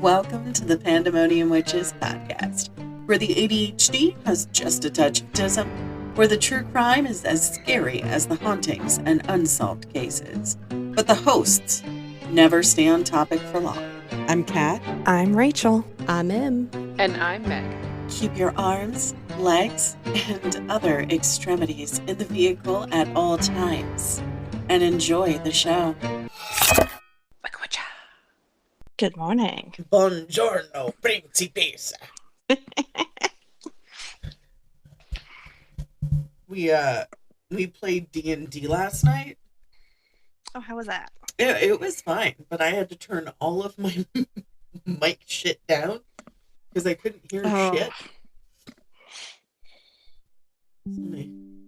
Welcome to the Pandemonium Witches podcast, where the ADHD has just a touch of autism, where the true crime is as scary as the hauntings and unsolved cases. But the hosts never stay on topic for long. I'm Kat. I'm Rachel. I'm Em. And I'm Meg. Keep your arms, legs, and other extremities in the vehicle at all times, and enjoy the show. Good morning. Buongiorno, principessa. We played D&D last night. Oh, how was that? It was fine, but I had to turn all of my mic shit down because I couldn't hear shit.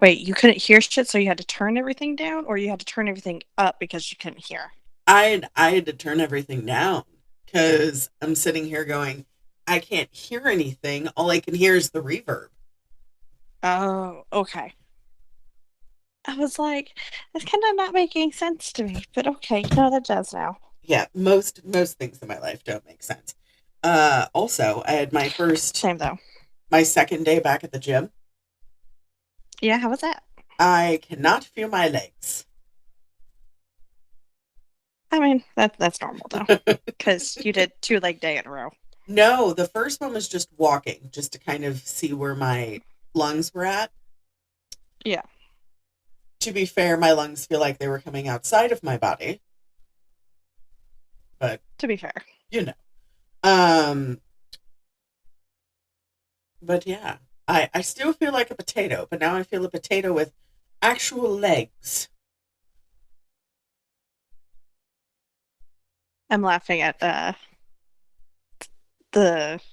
Wait, you couldn't hear shit, so you had to turn everything down, or you had to turn everything up because you couldn't hear? I had to turn everything down because I'm sitting here going, I can't hear anything. All I can hear is the reverb. Oh, okay. I was like, that's kind of not making sense to me, but okay, no, that does now. Yeah, most things in my life don't make sense. Also, I had my second day back at the gym. Yeah, how was that? I cannot feel my legs. I mean, that's normal, though, because you did 2-leg day in a row. No, the first one was just walking, just to kind of see where my lungs were at. Yeah. To be fair, my lungs feel like they were coming outside of my body. But to be fair. You know. But yeah, I still feel like a potato, but now I feel a potato with actual legs. I'm laughing at the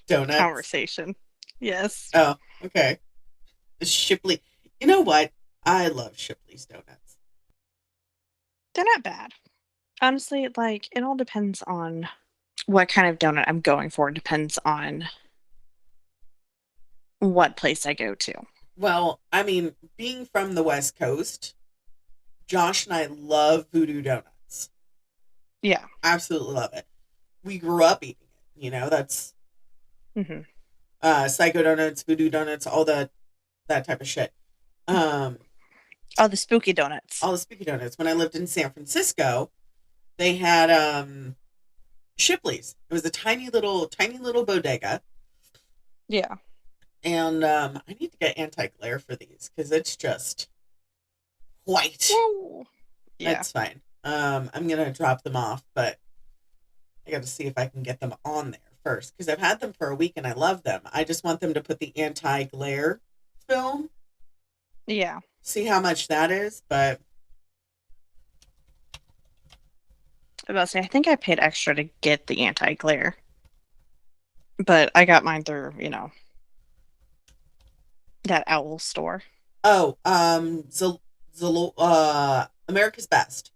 donuts conversation. Yes. Oh, okay. Shipley. You know what? I love Shipley's donuts. They're not bad. Honestly, like, it all depends on what kind of donut I'm going for. It depends on what place I go to. Well, I mean, being from the West Coast, Josh and I love Voodoo Donuts. Yeah. Absolutely love it. We grew up eating it. You know, that's Psycho Donuts, Voodoo Donuts, all that type of shit. All the spooky donuts. All the spooky donuts. When I lived in San Francisco, they had Shipley's. It was a tiny little bodega. Yeah. And I need to get anti-glare for these because it's just white. Whoa. Yeah. That's fine. I'm gonna drop them off, but I got to see if I can get them on there first because I've had them for a week and I love them. I just want them to put the anti-glare film. Yeah. See how much that is, but I was about to say, I think I paid extra to get the anti-glare, but I got mine through, that owl store. Oh, America's Best.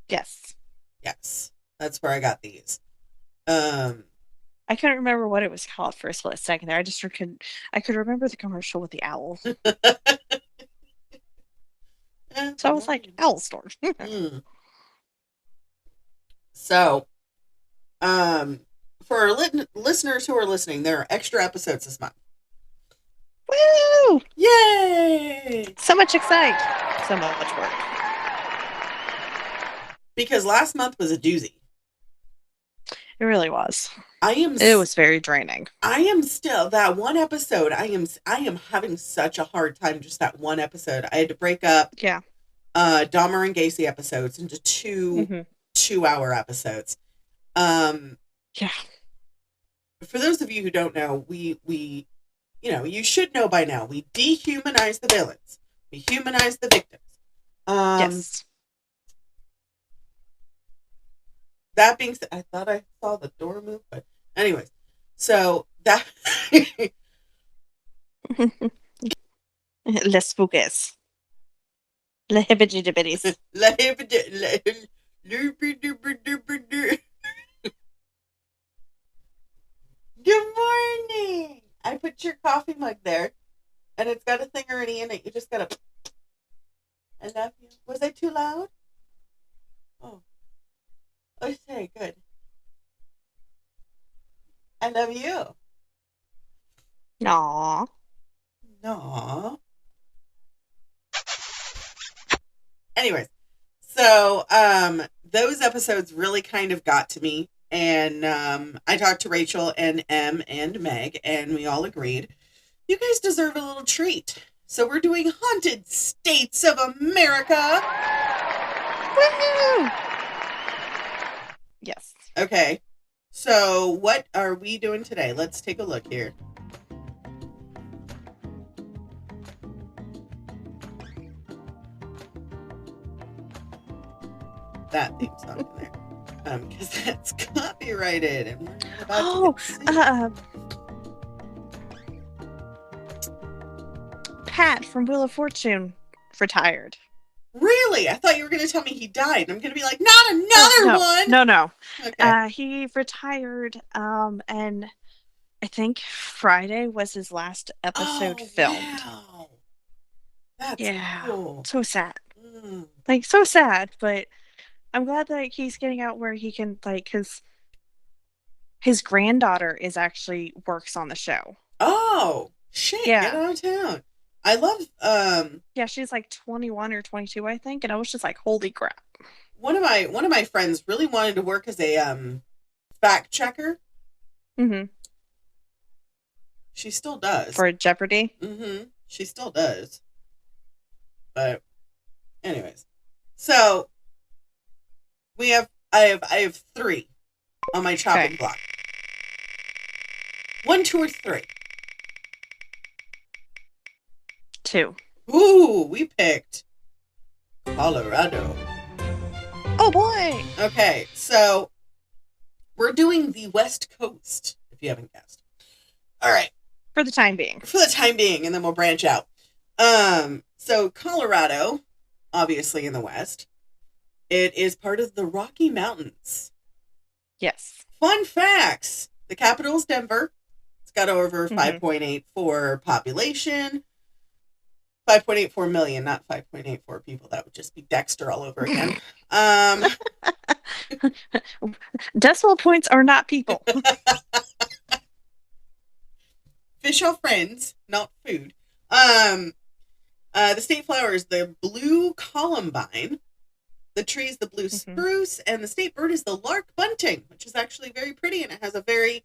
Yes, that's where I got these. I couldn't remember what it was called for a split second there. I could remember the commercial with the owl. So I was like, owl store. So, for our listeners who are listening, there are extra episodes this month. Woo! Yay! So much excitement. So much work. Because last month was a doozy. It really was. It was very draining. I am still that one episode. I am having such a hard time. Just that one episode. I had to break up. Yeah. Dahmer and Gacy episodes into two 2-hour episodes. Yeah. For those of you who don't know, we you should know by now. We dehumanize the villains. We humanize the victims. Yes. That being said, I thought I saw the door move, but anyways, so that Les spookies. Le hibbity dibbities. Good morning. I put your coffee mug there, and it's got a thingery in it. You just gotta. I love you. Was I too loud? Oh. Okay, good. I love you. Aw. Aww. Anyways, so those episodes really kind of got to me. And I talked to Rachel and Em and Meg, and we all agreed, you guys deserve a little treat. So we're doing Haunted States of America. Woohoo! Yes. Okay. So what are we doing today? Let's take a look here. That theme song in there. Because that's copyrighted and we're not about to get sued. Pat from Wheel of Fortune retired. Really? I thought you were going to tell me he died. And I'm going to be like, not another one. No. Okay. He retired, and I think Friday was his last episode filmed. Wow. That's cool. So sad. Like, so sad, but I'm glad that he's getting out where he can, like, because his granddaughter works on the show. Oh, shit. Yeah. Get out of town. I love, yeah, she's like 21 or 22, I think, and I was just like, holy crap. One of my friends really wanted to work as a, fact checker. Mm-hmm. She still does. For Jeopardy? Mm-hmm. She still does. But, anyways. So, I have 3 on my chopping block. 1, 2, or 3? 2. Ooh, we picked Colorado. Oh boy! Okay, so we're doing the West Coast, if you haven't guessed. All right. For the time being. And then we'll branch out. So Colorado, obviously in the West, it is part of the Rocky Mountains. Yes. Fun facts. The capital is Denver. It's got over 5.84 population. 5.84 million, not 5.84 people. That would just be Dexter all over again. Decimal points are not people. Fish are friends, not food. The state flower is the blue columbine. The tree is the blue spruce, and the state bird is the lark bunting, which is actually very pretty, and it has a very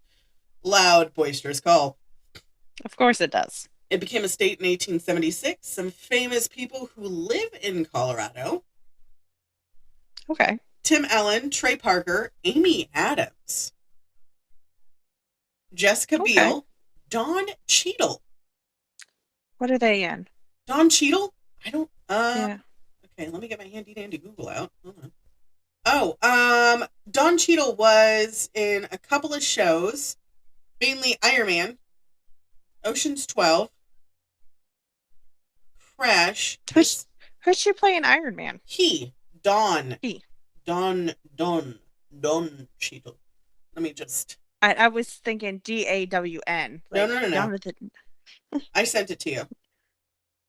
loud, boisterous call. Of course it does. It became a state in 1876. Some famous people who live in Colorado. Okay. Tim Allen, Trey Parker, Amy Adams, Jessica Biel, Don Cheadle. What are they in? Don Cheadle? I don't... yeah. Okay, let me get my handy-dandy Google out. Hold on. Oh, Don Cheadle was in a couple of shows, mainly Iron Man, Ocean's 12, Crash. Who's she playing Iron Man? Don Cheadle. Let me just... I was thinking D-A-W-N. Like, no. I sent it to you.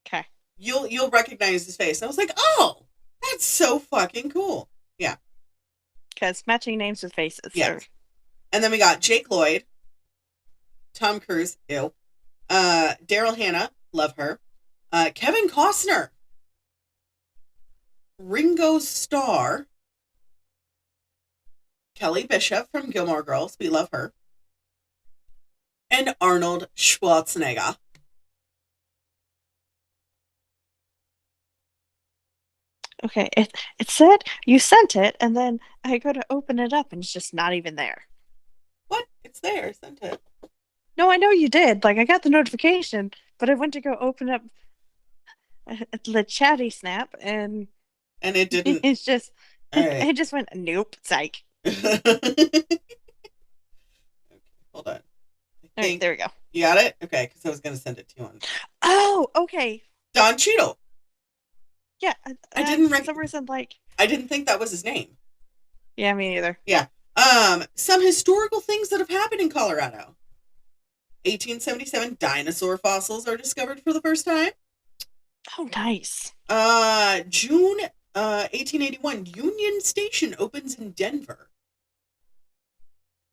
Okay. You'll recognize his face. I was like, oh, that's so fucking cool. Yeah. Because matching names with faces. Yeah. And then we got Jake Lloyd, Tom Cruise, ew. Daryl Hannah, love her. Kevin Costner, Ringo Starr, Kelly Bishop from Gilmore Girls, we love her, and Arnold Schwarzenegger. Okay, it said you sent it, and then I go to open it up, and it's just not even there. What? It's there. I sent it. No, I know you did. Like, I got the notification, but I went to go open up the chatty snap, and it didn't. It's just, right. It just went, nope, psych. Okay, hold on. All right, there we go. You got it? Okay, because I was going to send it to you on. Oh, okay. Don Cheadle. Yeah, I didn't for some reason, like, I didn't think that was his name. Yeah, me neither. Yeah. Some historical things that have happened in Colorado. 1877 dinosaur fossils are discovered for the first time. Oh, nice. June 1881, Union Station opens in Denver.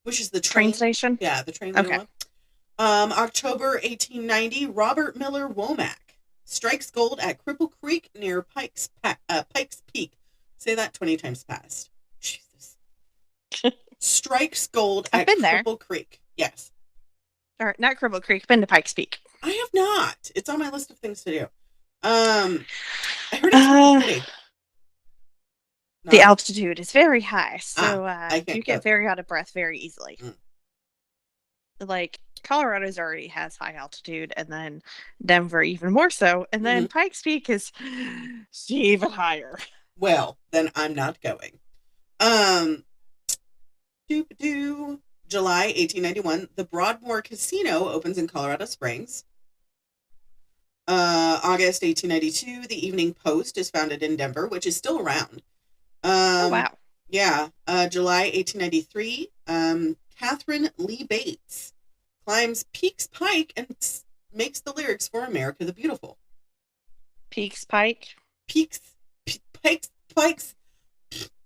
which is the train station. Yeah, the train. Okay. October 1890, Robert Miller Womack strikes gold at Cripple Creek near Pikes Peak. Say that 20 times fast. Jesus. Strikes gold at Cripple Creek. Yes. Or not Cripple Creek, been to Pikes Peak. I have not. It's on my list of things to do. I heard it's really pretty. No? The altitude is very high, so you get very out of breath very easily. Like, Colorado's already has high altitude, and then Denver even more so, and then Pikes Peak is even higher. Well, then I'm not going. July 1891, the Broadmoor Casino opens in Colorado Springs. August 1892, the Evening Post is founded in Denver, which is still around. Oh, wow. Yeah. July 1893, Catherine Lee Bates climbs Peaks Pike and makes the lyrics for America the Beautiful. Peaks Pike? Pikes.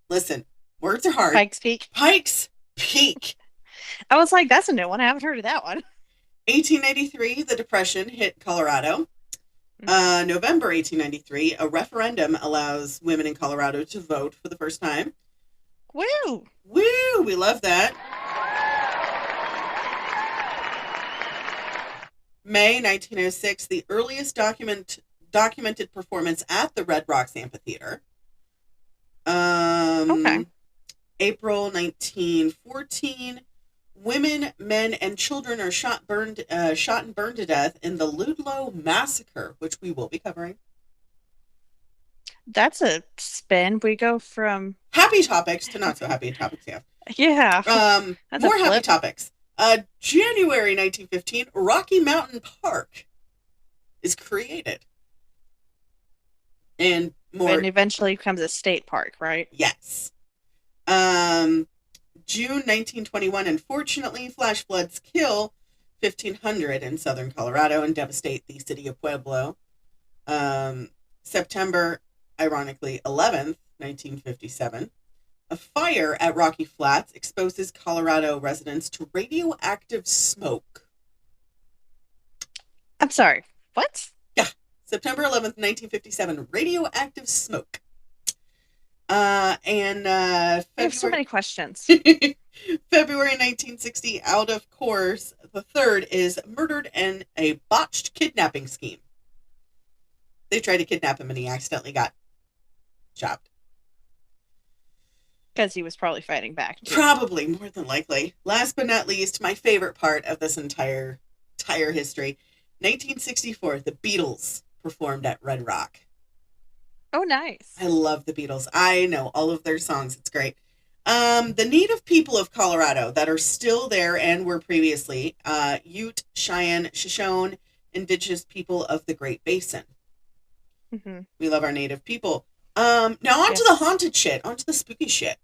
Listen, words are hard. Pikes Peak? Pikes Peak. I was like, that's a new one. I haven't heard of that one. 1893, the Depression hit Colorado. November 1893, a referendum allows women in Colorado to vote for the first time. Woo! Woo! We love that. May 1906, the earliest documented performance at the Red Rocks Amphitheater. Okay. April 1914, women, men, and children are shot and burned to death in the Ludlow Massacre, which we will be covering. That's a spin. We go from happy topics to not so happy topics. Yeah. More happy topics. January 1915, Rocky Mountain Park is created. And eventually becomes a state park, right? Yes. June 1921, unfortunately, flash floods kill 1,500 in southern Colorado and devastate the city of Pueblo. September, ironically, 11th, 1957, a fire at Rocky Flats exposes Colorado residents to radioactive smoke. I'm sorry, what? Yeah, September 11th, 1957, radioactive smoke. I have so many questions. February 1960, out of course, the third is murdered in a botched kidnapping scheme. They tried to kidnap him and he accidentally got chopped. Because he was probably fighting back. Probably, more than likely. Last but not least, my favorite part of this entire history. 1964, the Beatles performed at Red Rock. Oh, nice. I love the Beatles. I know all of their songs. It's great. The native people of Colorado that are still there and were previously Ute, Cheyenne, Shoshone, indigenous people of the Great Basin. Mm-hmm. We love our native people. Now on to the haunted shit, on to the spooky shit.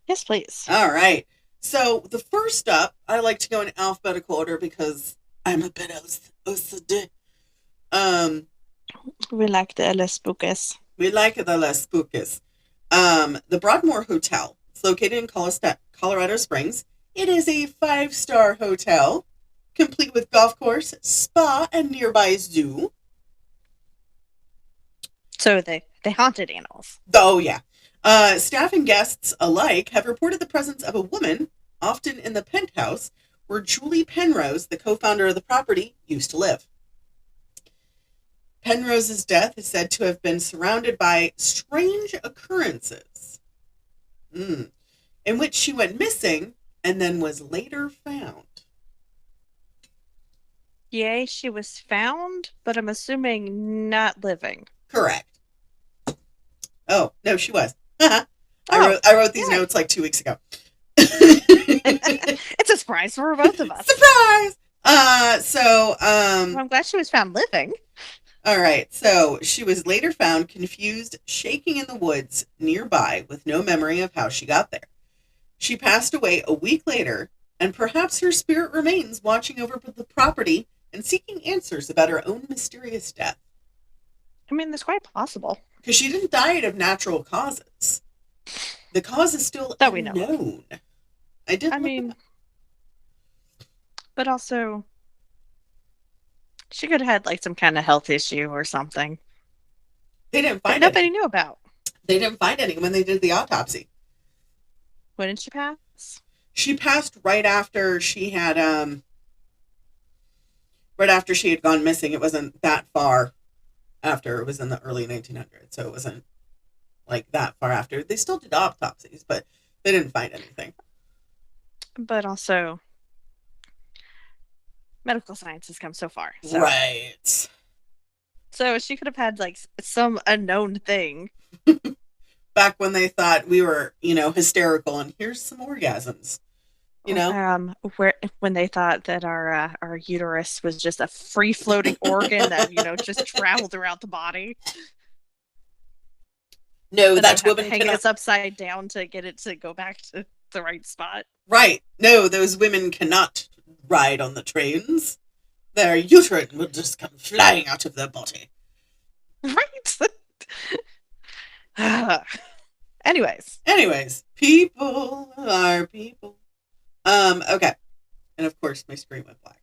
Yes, please. All right. So the first up, I like to go in alphabetical order because I'm a bit OCD. We like the less spookies. We like the less spookies. The Broadmoor Hotel. It's located in Colorado Springs. It is a 5-star hotel, complete with golf course, spa, and nearby zoo. So they haunted animals. Oh, yeah. Staff and guests alike have reported the presence of a woman, often in the penthouse, where Julie Penrose, the co-founder of the property, used to live. Penrose's death is said to have been surrounded by strange occurrences, in which she went missing and then was later found. Yay, she was found, but I'm assuming not living. Correct. Oh, no, she was. I wrote these notes like 2 weeks ago. It's a surprise for both of us. Surprise! Well, I'm glad she was found living. All right, so she was later found confused, shaking in the woods nearby with no memory of how she got there. She passed away a week later, and perhaps her spirit remains watching over the property and seeking answers about her own mysterious death. I mean, that's quite possible. Because she didn't die of natural causes. The cause is still unknown. I mean, But also, she could have had like some kind of health issue or something. They didn't find that nobody knew about. They didn't find any when they did the autopsy. When did she pass? She passed right after she had gone missing. It wasn't that far after. It was in the early 1900s, so it wasn't like that far after. They still did autopsies, but they didn't find anything. But also, medical science has come so far. So. Right. So she could have had like some unknown thing. Back when they thought we were, hysterical, and here's some orgasms. When they thought that our uterus was just a free floating organ that just traveled throughout the body. No, that woman hanging us upside down to get it to go back to the right spot. Right. No, those women cannot ride on the trains. Their uterine will just come flying out of their body. Right. Anyways, people are people. Okay. And of course, my screen went black.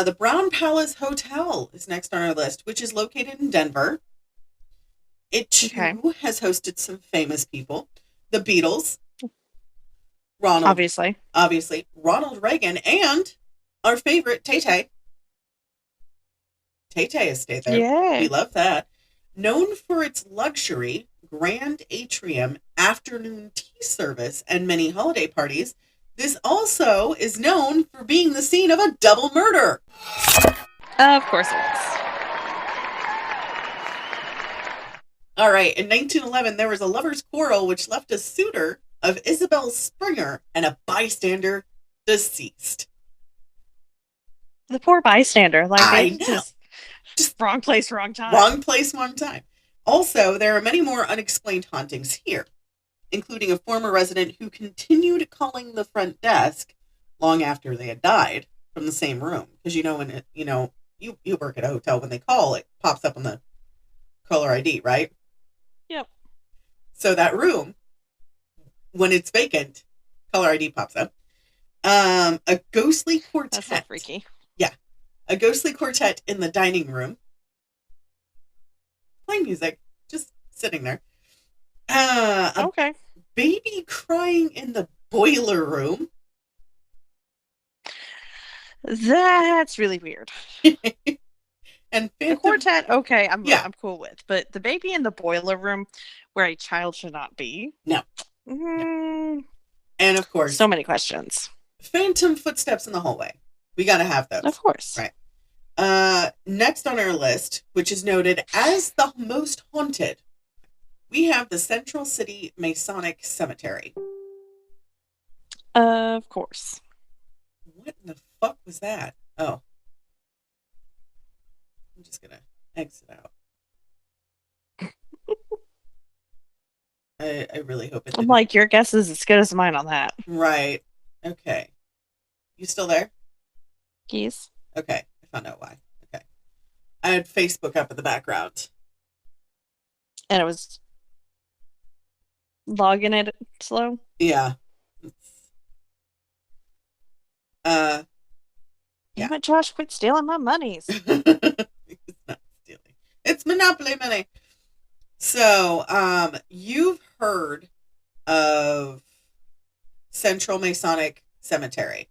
The Brown Palace Hotel is next on our list, which is located in Denver. It too has hosted some famous people. The Beatles. Obviously, Ronald Reagan, and our favorite, Tay-Tay. Tay-Tay has stayed there. Yay. We love that. Known for its luxury, grand atrium, afternoon tea service, and many holiday parties, this also is known for being the scene of a double murder. Of course it is. All right. In 1911, there was a lover's quarrel which left a suitor of Isabel Springer and a bystander deceased. The poor bystander. Like, I know. Just wrong place, wrong time. Wrong place, wrong time. Also, there are many more unexplained hauntings here, including a former resident who continued calling the front desk long after they had died from the same room. Because when you work at a hotel, when they call, it pops up on the caller ID, right? Yep. So that room, when it's vacant, caller ID pops up. A ghostly quartet. That's so freaky. Yeah. A ghostly quartet in the dining room. Playing music. Just sitting there. Okay. Baby crying in the boiler room. That's really weird. And the quartet, okay, I'm cool with. But the baby in the boiler room where a child should not be. No. No. And of course, so many questions. Phantom footsteps in the hallway. We got to have those. Of course. Right. Next on our list, which is noted as the most haunted, we have the Central City Masonic Cemetery. Of course. What in the fuck was that? Oh. I'm just going to exit out. I really hope it didn't. I'm like, your guess is as good as mine on that. Right. Okay. You still there? Yes. Okay. I found out why. Okay. I had Facebook up in the background. And it was logging it slow? Yeah. Yeah. Damn it, Josh, quit stealing my monies. It's not stealing. It's Monopoly money. So, you've heard of Central Masonic Cemetery.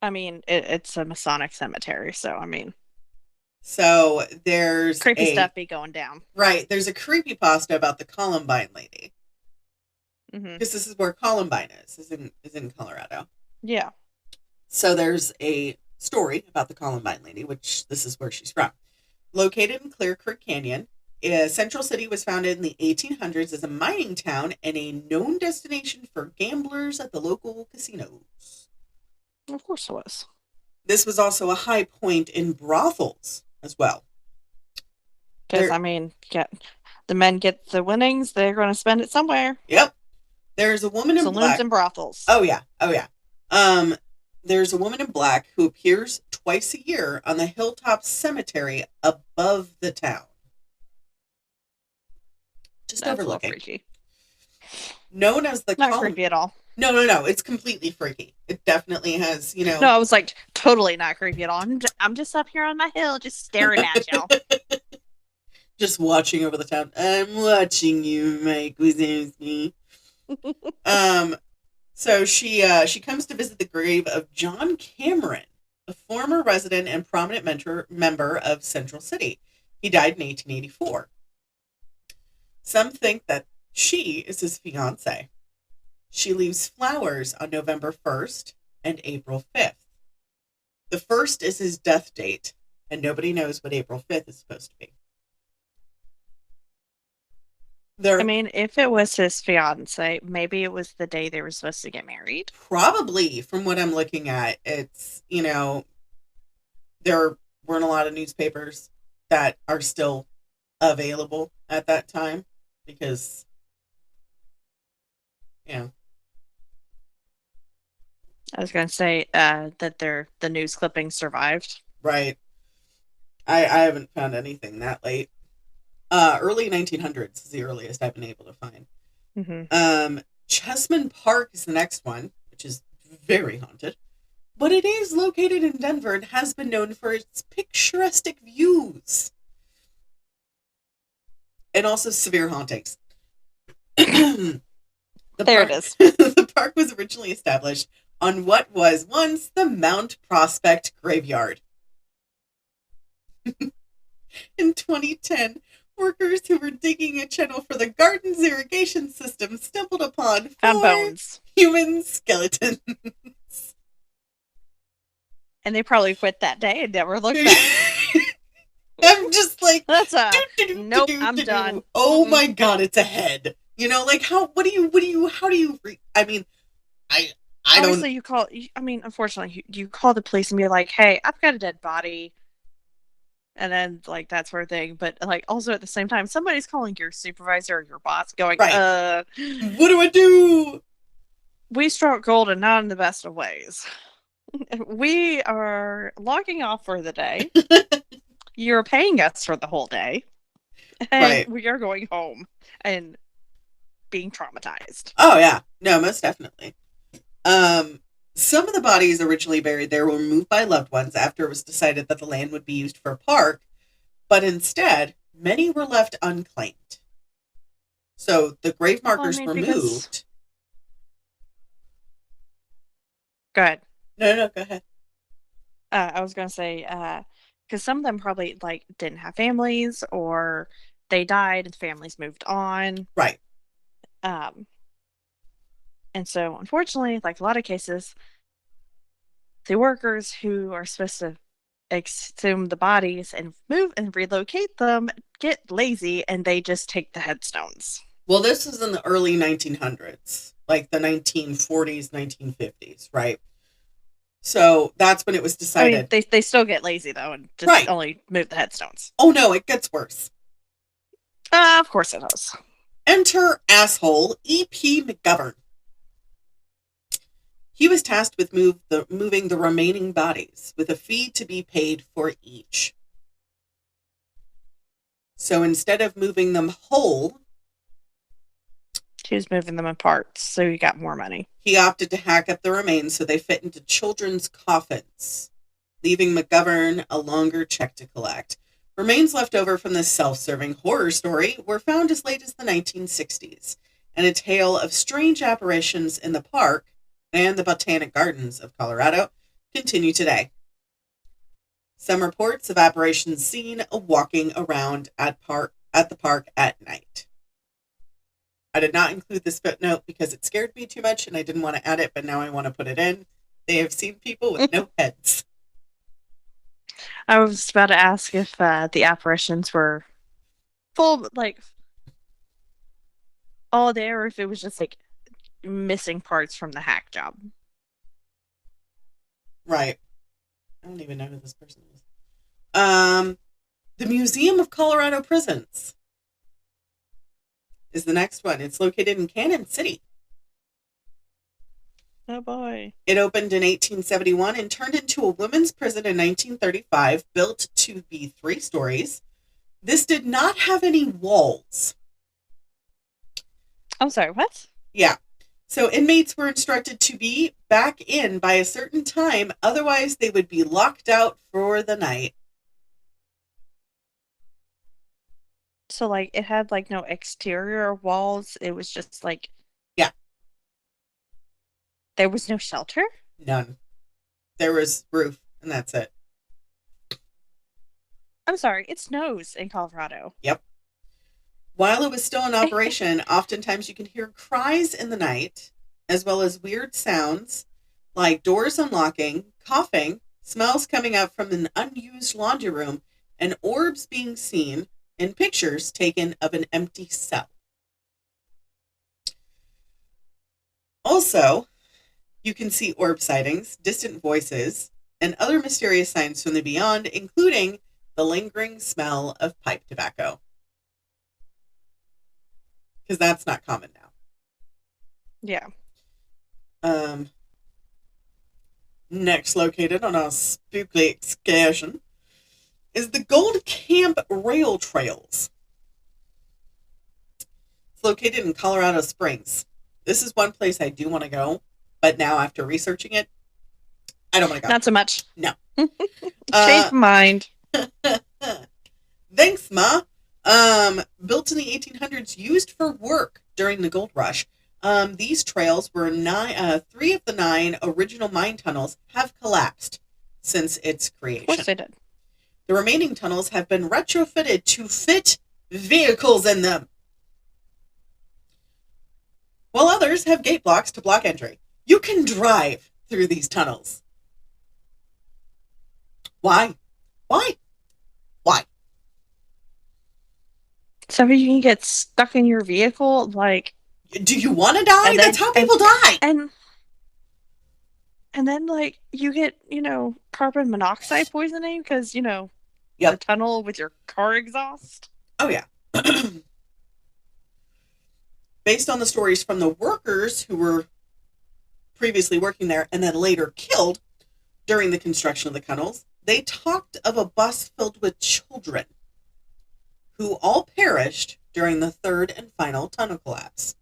I mean, it's a Masonic cemetery, so I mean. So there's creepy stuff be going down. Right. There's a creepypasta about the Columbine lady. Mm-hmm. Because this is where Columbine is in Colorado. Yeah. So there's a story about the Columbine lady, which this is where she's from. Located in Clear Creek Canyon, Central City was founded in the 1800s as a mining town and a known destination for gamblers at the local casinos. Of course it was. This was also a high point in brothels as well. Because, I mean, the men get the winnings, they're going to spend it somewhere. Yep. There's a woman in black. Saloons and brothels. Oh, yeah. There's a woman in black who appears twice a year on the Hilltop Cemetery above the town. Just That's overlooking. Freaky. known as the Not creepy at all. No. It's completely freaky. It definitely has, No, I was like, totally not creepy at all. I'm just up here on my hill, just staring at y'all. Just watching over the town. I'm watching you, Mike Wazowski. So she comes to visit the grave of John Cameron, a former resident and prominent member of Central City. He died in 1884. Some think that she is his fiancée. She leaves flowers on November 1st and April 5th. The 1st is his death date, and nobody knows what April 5th is supposed to be. I mean, if it was his fiance, maybe it was the day they were supposed to get married. Probably, from what I'm looking at. It's, there weren't a lot of newspapers that are still available at that time because, I was going to say that the news clippings survived. Right. I haven't found anything that late. Early 1900s is the earliest I've been able to find. Mm-hmm. Chessman Park is the next one, which is very haunted. But it is located in Denver and has been known for its picturesque views. And also severe hauntings. It is. The park was originally established on what was once the Mount Prospect Graveyard. In 2010, workers who were digging a channel for the garden's irrigation system stumbled upon 4 bones. Human skeletons. And they probably quit that day and never looked back. I'm just like, that's nope, I'm done. Oh my God, it's a head. How do you I mean, I Obviously don't. Unfortunately, you call the police and be like, hey, I've got a dead body. And then, that sort of thing. But, also at the same time, somebody's calling your supervisor or your boss going, right. What do I do? We struck gold and not in the best of ways. We are logging off for the day. You're paying us for the whole day. And we are going home and being traumatized. Oh, yeah. No, most definitely. Some of the bodies originally buried there were moved by loved ones after it was decided that the land would be used for a park, but instead, many were left unclaimed. So the grave markers were moved. Go ahead. No, go ahead. I was going to say, because some of them probably, didn't have families, or they died and families moved on. Right. And so, unfortunately, a lot of cases, the workers who are supposed to exhume the bodies and move and relocate them get lazy and they just take the headstones. Well, this is in the early 1900s, like the 1940s, 1950s, right? So that's when it was decided. I mean, they still get lazy, though, and just only move the headstones. Oh, no, it gets worse. Of course it does. Enter asshole E.P. McGovern. He was tasked with moving the remaining bodies, with a fee to be paid for each. So instead of moving them whole, he was moving them in parts, so he got more money. He opted to hack up the remains so they fit into children's coffins, leaving McGovern a longer check to collect. Remains left over from this self-serving horror story were found as late as the 1960s, and a tale of strange apparitions in the park and the Botanic Gardens of Colorado continue today. Some reports of apparitions seen walking around at the park at night. I did not include this footnote because it scared me too much and I didn't want to add it, but now I want to put it in. They have seen people with no heads. I was about to ask if the apparitions were full, all there, or if it was just missing parts from the hack job. Right. I don't even know who this person is. The Museum of Colorado Prisons is the next one. It's located in Cannon City. Oh boy. It opened in 1871 and turned into a women's prison in 1935, built to be 3 stories. This did not have any walls. I'm sorry, what? Yeah. So inmates were instructed to be back in by a certain time, otherwise they would be locked out for the night. So, like, it had, like, no exterior walls. It was just, like... Yeah. There was no shelter? None. There was roof, and that's it. I'm sorry, it snows in Colorado. Yep. While it was still in operation, oftentimes you can hear cries in the night, as well as weird sounds like doors unlocking, coughing, smells coming out from an unused laundry room, and orbs being seen in pictures taken of an empty cell. Also, you can see orb sightings, distant voices, and other mysterious signs from the beyond, including the lingering smell of pipe tobacco. Because that's not common now. Yeah. Next located on our spooky excursion is the Gold Camp Rail Trails. It's located in Colorado Springs. This is one place I do want to go, but now after researching it, I don't want to go. Not so much. No. Change mind. Thanks, Ma. Built in the 1800s, used for work during the gold rush. These trails were 3 of the 9 original mine tunnels have collapsed since its creation. Of course they did. The remaining tunnels have been retrofitted to fit vehicles in them, while others have gate blocks to block entry. You can drive through these tunnels. Why? So you can get stuck in your vehicle, like... Do you want to die? That's how people die. And then, like, you get, carbon monoxide poisoning because, the tunnel with your car exhaust. Oh, yeah. Based on the stories from the workers who were previously working there and then later killed during the construction of the tunnels, they talked of a bus filled with children who all perished during the third and final tunnel collapse.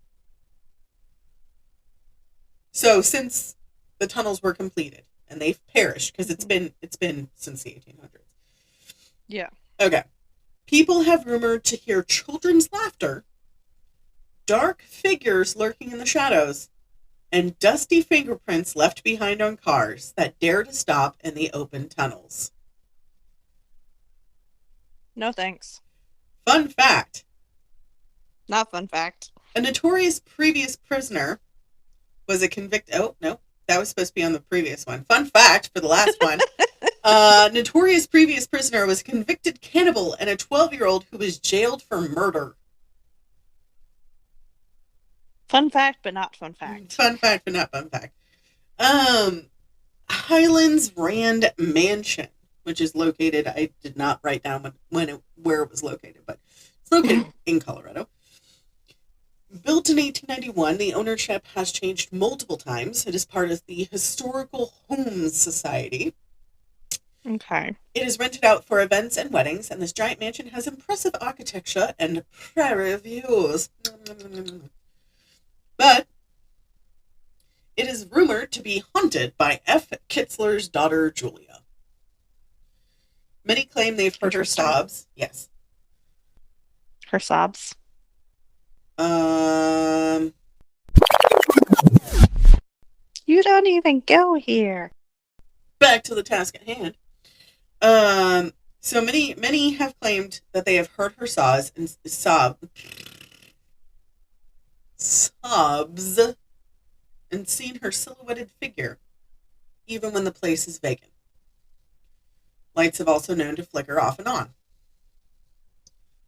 So since the tunnels were completed and they've perished, because it's been since the 1800s. Yeah. Okay. People have rumored to hear children's laughter, dark figures lurking in the shadows, and dusty fingerprints left behind on cars that dare to stop in the open tunnels. No thanks. Fun fact. Not fun fact. A notorious previous prisoner was a convicted... Oh, no. That was supposed to be on the previous one. Fun fact for the last one. Notorious previous prisoner was a convicted cannibal and a 12-year-old who was jailed for murder. Fun fact, but not fun fact. Fun fact, but not fun fact. Highlands Rand Mansion, which is located... I did not write down where it was located, but it's located in Colorado. Built in 1891, the ownership has changed multiple times. It is part of the Historical Homes Society. Okay. It is rented out for events and weddings, and this giant mansion has impressive architecture and prairie views. But it is rumored to be haunted by F. Kitzler's daughter, Julia. Many claim they've heard her sobs. Yes. Her sobs? You don't even go here. Back to the task at hand. So many have claimed that they have heard her sobs and and seen her silhouetted figure, even when the place is vacant. Lights have also known to flicker off and on.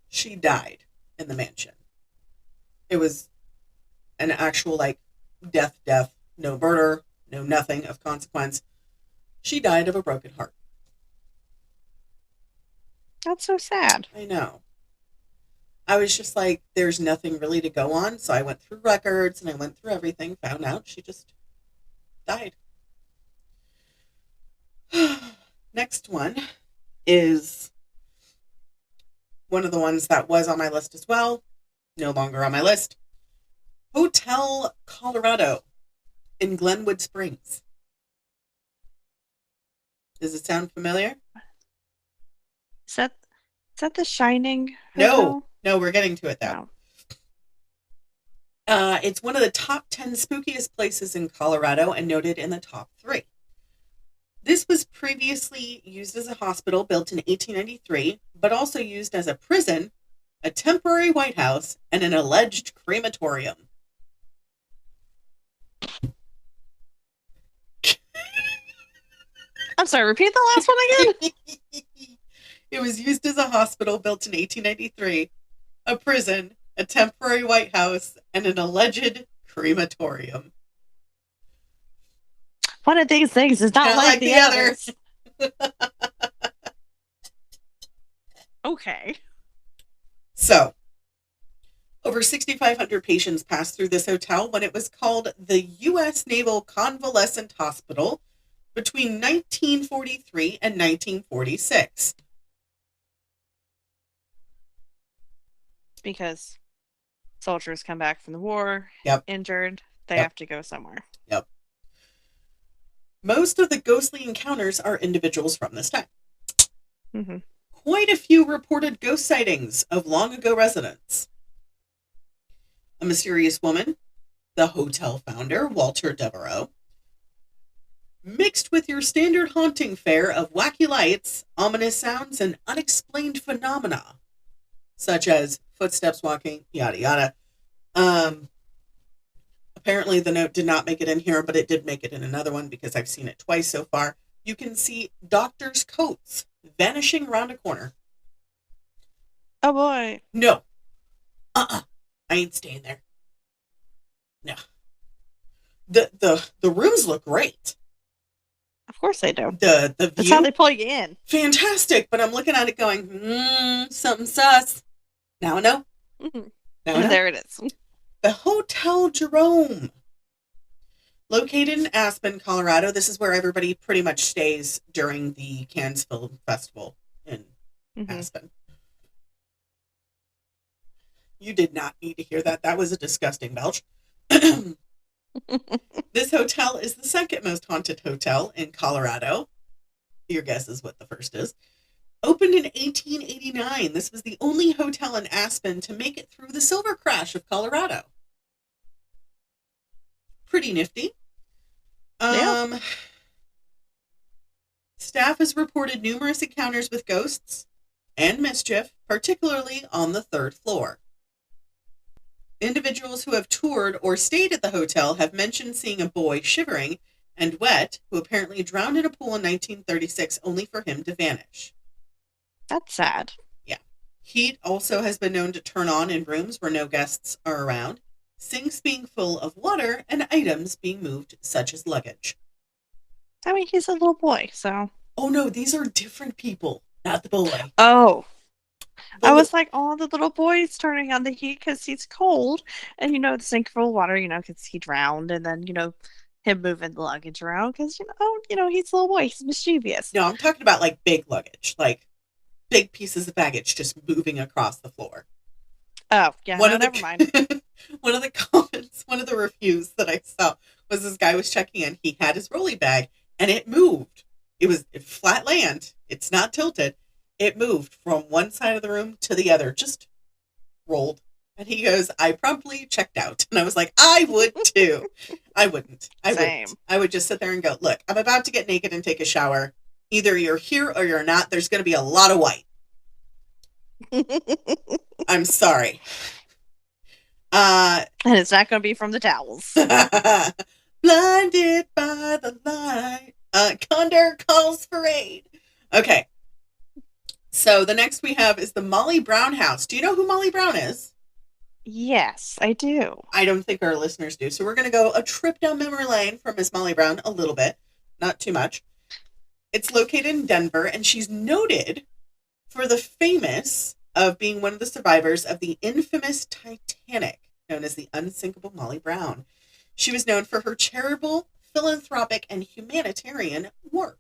She died in the mansion. It was an actual, death, no murder, no nothing of consequence. She died of a broken heart. That's so sad. I know. I was just like, there's nothing really to go on, so I went through records and I went through everything, found out she just died. Next one is one of the ones that was on my list as well, no longer on my list. Colorado, in Glenwood Springs. Does it sound familiar? Is that the Shining Hotel? No, we're getting to it though. No. It's one of the top 10 spookiest places in Colorado and noted in the top 3. This was previously used as a hospital built in 1893, but also used as a prison, a temporary White House, and an alleged crematorium. I'm sorry, repeat the last one again? It was used as a hospital built in 1893, a prison, a temporary White House, and an alleged crematorium. One of these things is not like the others. Okay. So, over 6,500 patients passed through this hotel when it was called the U.S. Naval Convalescent Hospital between 1943 and 1946. Because soldiers come back from the war, injured, they have to go somewhere. Yep. Most of the ghostly encounters are individuals from this time. Mm-hmm. Quite a few reported ghost sightings of long-ago residents. A mysterious woman, the hotel founder, Walter Devereaux, mixed with your standard haunting fare of wacky lights, ominous sounds, and unexplained phenomena, such as footsteps walking, yada yada. Apparently the note did not make it in here, but it did make it in another one because I've seen it twice so far. You can see doctors' coats vanishing around a corner. Oh boy. No. I ain't staying there. No. The rooms look great. Of course they do. The view, that's how they pull you in. Fantastic, but I'm looking at it going, something sus. Now I know. Mm-hmm. Now I know. There it is. The Hotel Jerome. Located in Aspen, Colorado. This is where everybody pretty much stays during the Cannes Film Festival in Aspen. You did not need to hear that. That was a disgusting belch. This hotel is the second most haunted hotel in Colorado. Your guess is what the first is. Opened in 1889. This was the only hotel in Aspen to make it through the silver crash of Colorado. Pretty nifty. Yeah. Staff has reported numerous encounters with ghosts and mischief, particularly on the 3rd floor. Individuals who have toured or stayed at the hotel have mentioned seeing a boy shivering and wet who apparently drowned in a pool in 1936 only for him to vanish. That's sad. Yeah. Heat also has been known to turn on in rooms where no guests are around, sinks being full of water, and items being moved, such as luggage. I mean, he's a little boy, so... Oh no, these are different people, not the boy. Oh. I was like, oh, the little boy's turning on the heat because he's cold. And, the sink full of water, because he drowned. And then, him moving the luggage around because, he's a little boy. He's mischievous. No, I'm talking about, like, big luggage. Like, big pieces of baggage just moving across the floor. Oh, yeah, never mind. One of the comments, one of the reviews that I saw was this guy was checking in. He had his rolly bag, and it moved. It was flat land. It's not tilted. It moved from one side of the room to the other, just rolled. And he goes, I promptly checked out. And I was like, I would too. I wouldn't. I would just sit there and go, look, I'm about to get naked and take a shower. Either you're here or you're not. There's going to be a lot of white. I'm sorry. And it's not going to be from the towels. Blinded by the light. Condor calls for aid. Okay. So the next we have is the Molly Brown house. Do you know who Molly Brown is? Yes, I do. I don't think our listeners do. So we're going to go a trip down memory lane for Miss Molly Brown a little bit. Not too much. It's located in Denver, and she's noted for the famous of being one of the survivors of the infamous Titanic, known as the unsinkable Molly Brown. She was known for her charitable, philanthropic, and humanitarian work.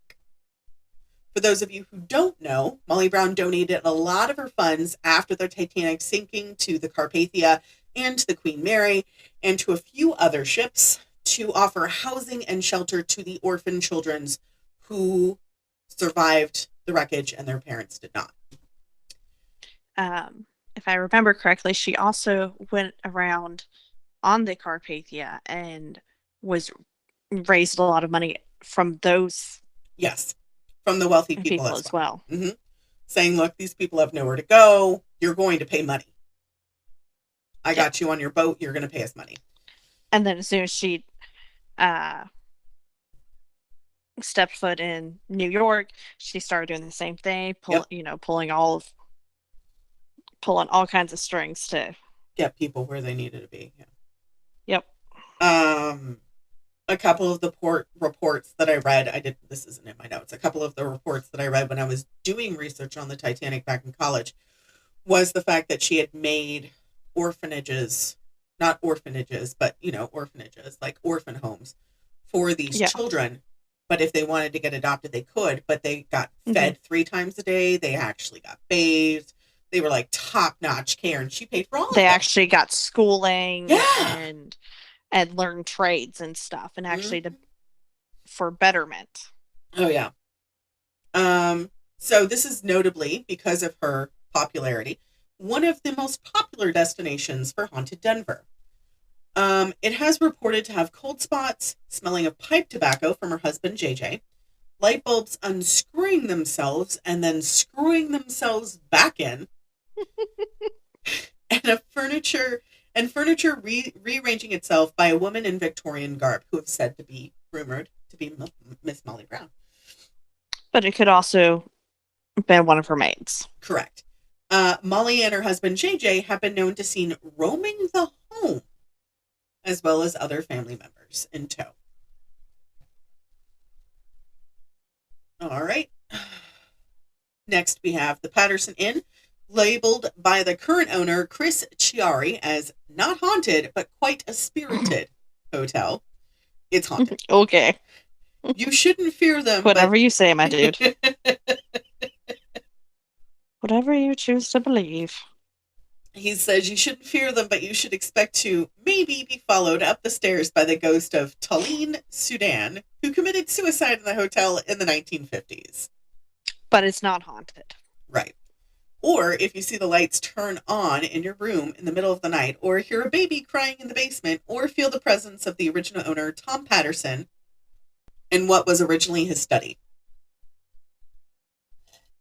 For those of you who don't know, Molly Brown donated a lot of her funds after the Titanic sinking to the Carpathia and to the Queen Mary, and to a few other ships to offer housing and shelter to the orphan children who survived the wreckage and their parents did not. If I remember correctly, she also went around on the Carpathia and raised a lot of money from those. Yes, from the wealthy people as well. Mm-hmm. Saying, look, these people have nowhere to go. You're going to pay money. I got you on your boat. You're going to pay us money. And then as soon as she stepped foot in New York, she started doing the same thing, pulling all kinds of strings to get people where they needed to be. Yeah. Yep. A couple of the reports that I read, this isn't in my notes, a couple of the reports that I read when I was doing research on the Titanic back in college was the fact that she had made orphanages, not orphanages, but, orphanages, like orphan homes for these children. But if they wanted to get adopted, they could, but they got fed 3 times a day. They actually got bathed. They were like top-notch care, and she paid for all of them. They actually got schooling and learned trades and stuff, and actually for betterment. Oh, yeah. So this is notably, because of her popularity, one of the most popular destinations for haunted Denver. It has reported to have cold spots, smelling of pipe tobacco from her husband, JJ, light bulbs unscrewing themselves and then screwing themselves back in, and furniture rearranging itself by a woman in Victorian garb who have said to be rumored to be Miss Molly Brown. But it could also be one of her maids. Correct. Molly and her husband, JJ, have been known to seen roaming the home, as well as other family members in tow. All right. Next, we have the Patterson Inn, labeled by the current owner, Chris Chiari, as not haunted, but quite a spirited hotel. It's haunted. Okay. You shouldn't fear them. Whatever you say, my dude. Whatever you choose to believe. He says you shouldn't fear them, but you should expect to maybe be followed up the stairs by the ghost of Talene Sudan, who committed suicide in the hotel in the 1950s. But it's not haunted. Right. Or if you see the lights turn on in your room in the middle of the night, or hear a baby crying in the basement, or feel the presence of the original owner, Tom Patterson, in what was originally his study.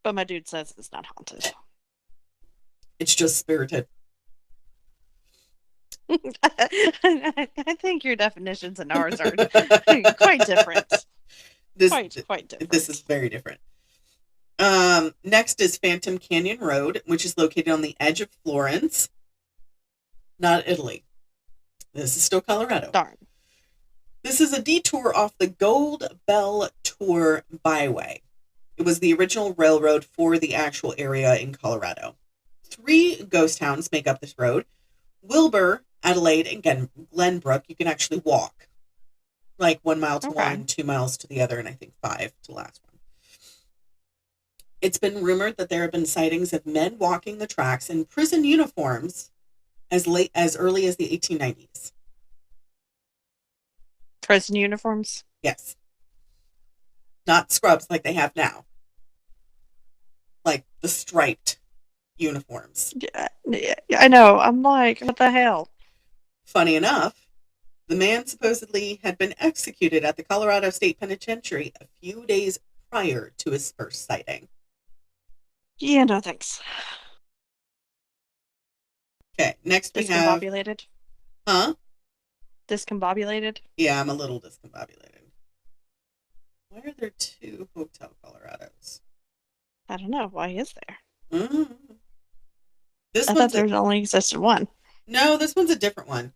But my dude says it's not haunted. It's just spirited. I think your definitions and ours are quite different. Quite different. This is very different. Next is Phantom Canyon Road, which is located on the edge of Florence, not Italy. This is still Colorado. Darn. This is a detour off the Gold Bell Tour Byway. It was the original railroad for the actual area in Colorado. 3 ghost towns make up this road. Wilbur, Adelaide, and Glenbrook, you can actually walk. Like 1 mile to one, 2 miles to the other, and I think 5 to the last one. It's been rumored that there have been sightings of men walking the tracks in prison uniforms as early as the 1890s. Prison uniforms? Yes. Not scrubs like they have now. Like the striped uniforms. Yeah, I know. I'm like, what the hell? Funny enough, the man supposedly had been executed at the Colorado State Penitentiary a few days prior to his first sighting. Yeah, no thanks. Okay, next we have... Discombobulated? Huh? Discombobulated? Yeah, I'm a little discombobulated. Why are there 2 Hotel Colorados? I don't know. Why is there? Mm-hmm. I thought there only existed one. No, this one's a different one.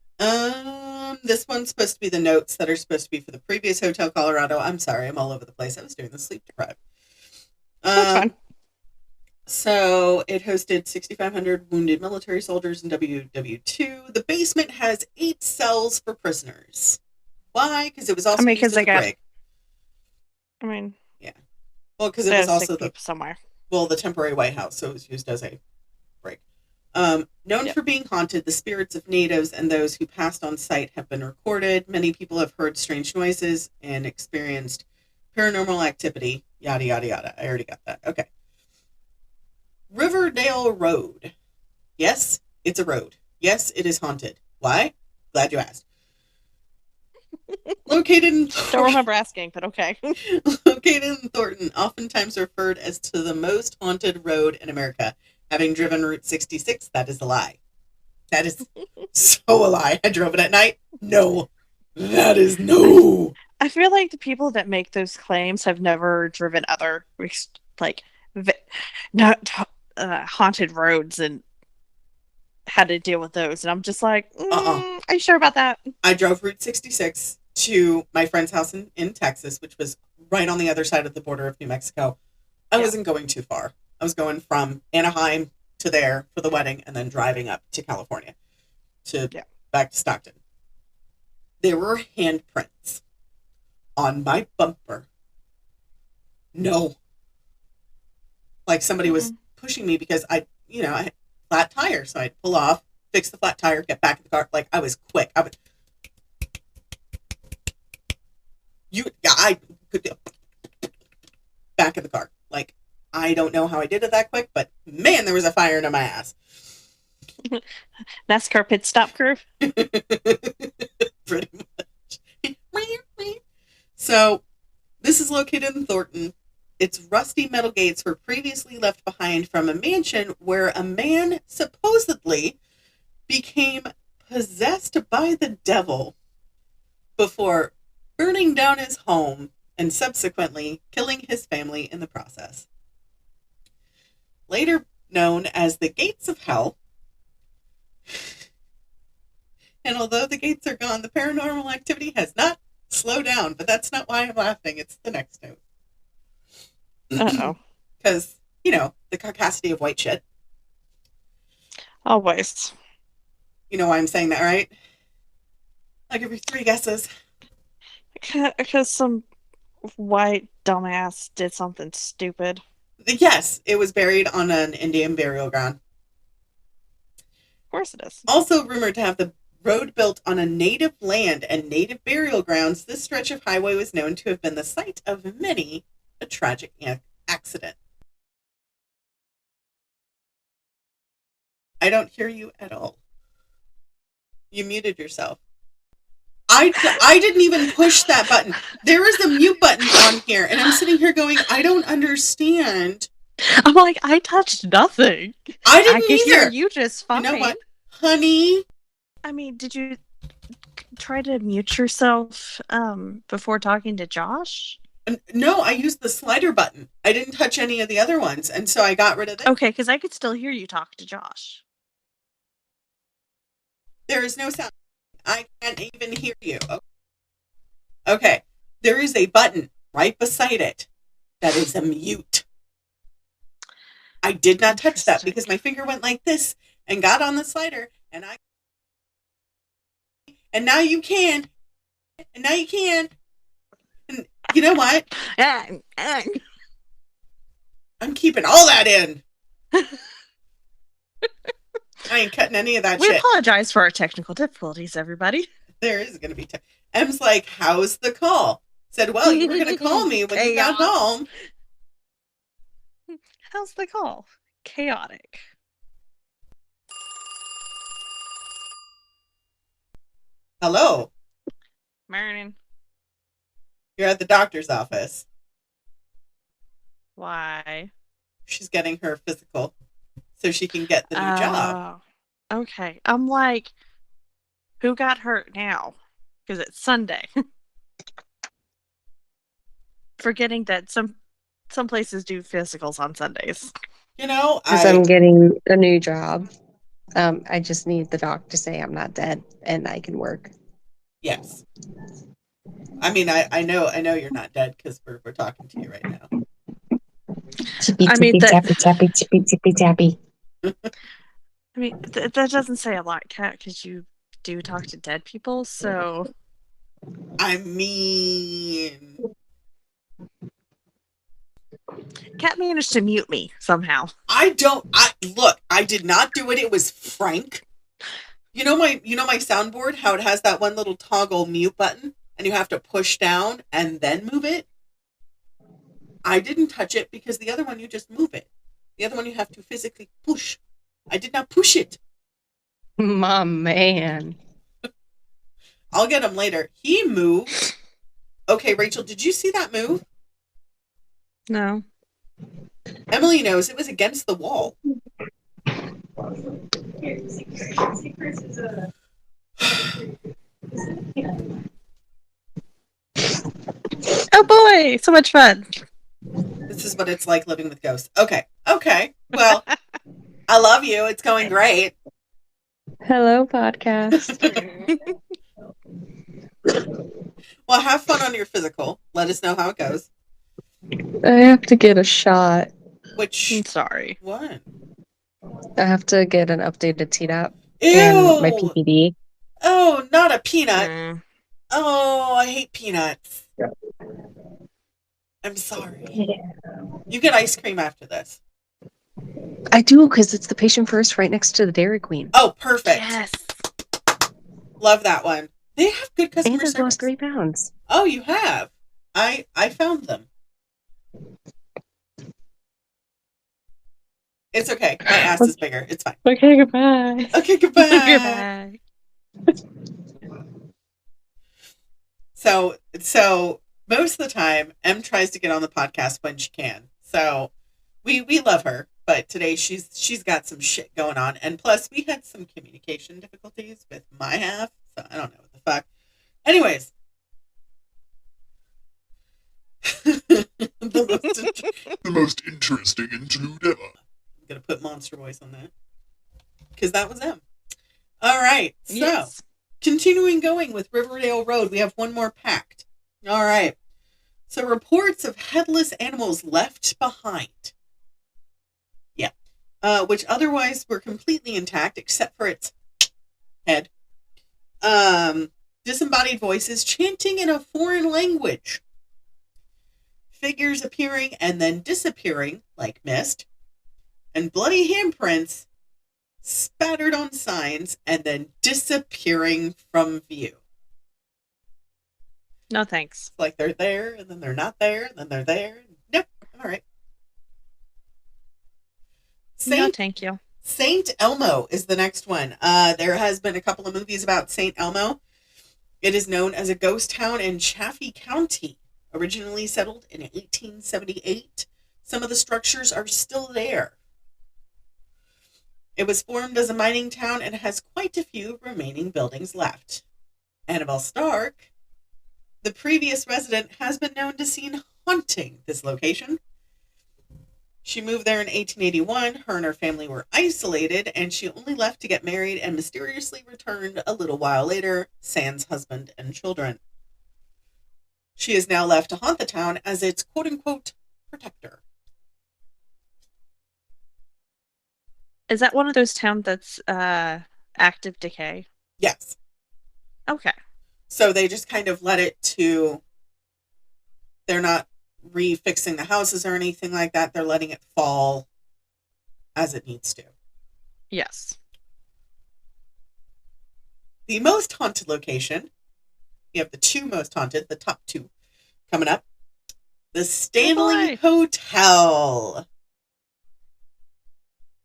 This one's supposed to be the notes that are supposed to be for the previous Hotel Colorado. I'm sorry, I'm all over the place. I was doing the sleep deprived. That's fine. So it hosted 6,500 wounded military soldiers in WW2. The basement has 8 cells for prisoners. Why? Because it was also used as a brig. Yeah. Well, because it was also somewhere. Well, the temporary White House, so it was used as a brig. Known for being haunted, the spirits of natives and those who passed on site have been recorded. Many people have heard strange noises and experienced paranormal activity. Yada, yada, yada. I already got that. Okay. Riverdale Road. Yes, it's a road. Yes, it is haunted. Why? Glad you asked. Located in Don't remember asking, but okay. Located in Thornton, oftentimes referred as to the most haunted road in America. Having driven Route 66, that is a lie. That is so a lie. I drove it at night. No. That is no. I feel like the people that make those claims have never driven other, like, not haunted roads and had to deal with those. And I'm just like, are you sure about that? I drove Route 66 to my friend's house in Texas, which was right on the other side of the border of New Mexico. I wasn't going too far. I was going from Anaheim to there for the wedding and then driving up to California back to Stockton. There were handprints on my bumper. No. Like somebody was pushing me because I had flat tire. So I'd pull off, fix the flat tire, get back in the car. Like I was quick. I could back in the car. Like, I don't know how I did it that quick, but man, there was a fire into my ass. NASCAR pit stop crew. Pretty much. So, this is located in Thornton. Its rusty metal gates were previously left behind from a mansion where a man supposedly became possessed by the devil before burning down his home and subsequently killing his family in the process. Later known as the Gates of Hell. And although the gates are gone, the paranormal activity has not slowed down, but that's not why I'm laughing. It's the next note. Uh-oh. Because, the caucasity of white shit. Always. You know why I'm saying that, right? I'll give you 3 guesses. Because some white dumbass did something stupid. Yes, it was buried on an Indian burial ground. Of course it is. Also rumored to have the road built on a native land and native burial grounds, this stretch of highway was known to have been the site of many a tragic accident. I don't hear you at all. You muted yourself. I didn't even push that button. There is a mute button on here, and I'm sitting here going, I don't understand. I'm like, I touched nothing. I didn't either. Hear you just fine. You know what, honey? I mean, did you try to mute yourself before talking to Josh? No, I used the slider button. I didn't touch any of the other ones, and so I got rid of them. Okay, because I could still hear you talk to Josh. There is no sound. I can't even hear you. Okay. There is a button right beside it that is a mute. I did not touch that because my finger went like this and got on the slider, and now you can. And now you can. And you know what? I'm keeping all that in. I ain't cutting any of that shit. We apologize for our technical difficulties, everybody. There is going to be... M's like, how's the call? Said, well, you were going to call me when you got home. How's the call? Chaotic. Hello. Morning. You're at the doctor's office. Why? She's getting her physical so she can get the new job. Okay. I'm like, who got hurt now? Because it's Sunday. Forgetting that some places do physicals on Sundays. Because I'm getting a new job. I just need the doc to say I'm not dead and I can work. Yes. I mean, I know you're not dead because we're talking to you right now. Tippy, tippy, tappy, tappy, tippy, tippy, tappy. I mean, that doesn't say a lot, Kat, because you do talk to dead people, so... I mean... Cat managed to mute me somehow. I did not do it. It was Frank. You know my soundboard, how it has that one little toggle mute button and you have to push down and then move it? I didn't touch it because the other one you just move it. The other one you have to physically push. I did not push it. My man. I'll get him later. He moved. Okay, Rachel, did you see that move? No. Emily knows. It was against the wall. Oh boy, so much fun. This is what it's like living with ghosts. Okay. Well, I love you. It's going great. Hello, podcast. Well, have fun on your physical. Let us know how it goes. I have to get a shot. Which? I'm sorry. What? I have to get an updated TDAP. Ew! And my PPD. Oh, not a peanut. Oh, I hate peanuts. I'm sorry. Yeah. You get ice cream after this. I do, because it's the Patient First right next to the Dairy Queen. Oh, perfect. Yes. Love that one. They have good customer service. And I've lost 3 pounds. Oh, you have? I found them. It's okay. My ass is bigger. It's fine. Okay, goodbye. Okay, goodbye. Goodbye. So most of the time, Em tries to get on the podcast when she can. So we love her, but today she's got some shit going on, and plus we had some communication difficulties with my half, so I don't know what the fuck. Anyways, the most interesting interlude ever. I'm gonna put monster voice on that because that was them. All right, so. Yes. Continuing going with Riverdale Road, we have one more packed. All right. So reports of headless animals left behind. Yeah. Which otherwise were completely intact except for its head. Disembodied voices chanting in a foreign language. Figures appearing and then disappearing like mist. And bloody handprints spattered on signs and then disappearing from view. No thanks. It's like they're there and then they're not there and then they're there. Nope. All right. No, thank you. Saint Elmo is the next one. There has been a couple of movies about Saint Elmo. It is known as a ghost town in Chaffee County, originally settled in 1878. Some of the structures are still there. It was formed as a mining town and has quite a few remaining buildings left. Annabelle Stark, the previous resident, has been known to seen haunting this location. She moved there in 1881. Her and her family were isolated, and she only left to get married and mysteriously returned a little while later, sans husband and children. She is now left to haunt the town as its quote-unquote protector. Is that one of those towns that's active decay? Yes. Okay. So they just kind of let it to... They're not refixing the houses or anything like that. They're letting it fall as it needs to. Yes. The most haunted location... We have the two most haunted, the top two coming up. The Stanley Hotel.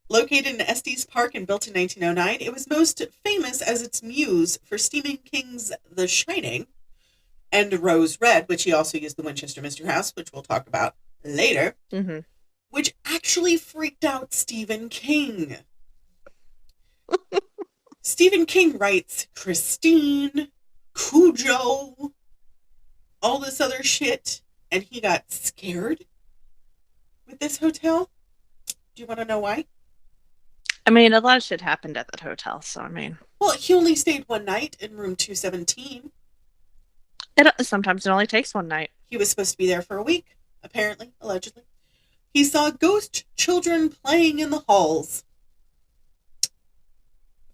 Located in Estes Park and built in 1909, it was most famous as its muse for Stephen King's The Shining and Rose Red, which he also used the Winchester Mystery House, which we'll talk about later, which actually freaked out Stephen King. Stephen King writes Christine, Cujo, all this other shit, and he got scared with this hotel. Do you want to know why? I mean, a lot of shit happened at that hotel, so I mean... Well, he only stayed one night in room 217. Sometimes it only takes one night. He was supposed to be there for a week, apparently, allegedly. He saw ghost children playing in the halls.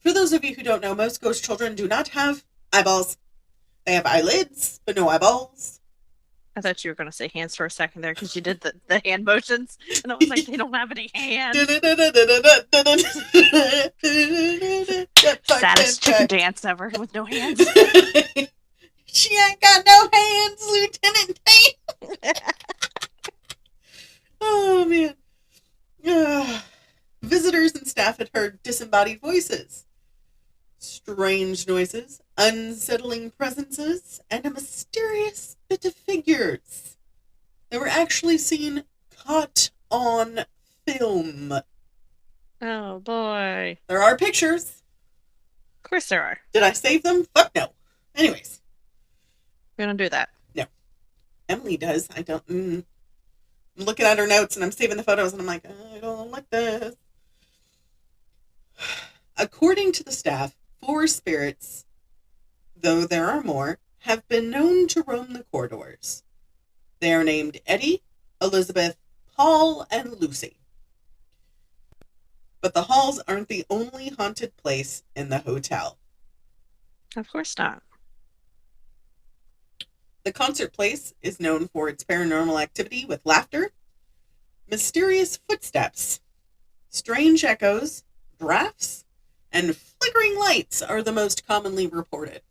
For those of you who don't know, most ghost children do not have eyeballs. They have eyelids, but no eyeballs. I thought you were going to say hands for a second there because you did the hand motions. And I was like, they don't have any hands. Saddest chicken dance ever with no hands. She ain't got no hands, Lieutenant Dane. Oh, man. Visitors and staff had heard disembodied voices, strange noises, unsettling presences, and a mysterious bit of figures. They were actually seen caught on film. Oh, boy. There are pictures. Of course there are. Did I save them? Fuck no. Anyways. We don't do that. No. Emily does. I don't. I'm looking at her notes and I'm saving the photos and I'm like, I don't like this. According to the staff, 4 spirits, though there are more, have been known to roam the corridors. They are named Eddie, Elizabeth, Paul, and Lucy. But the halls aren't the only haunted place in the hotel. Of course not. The concert place is known for its paranormal activity with laughter, mysterious footsteps, strange echoes, drafts, and flickering lights are the most commonly reported.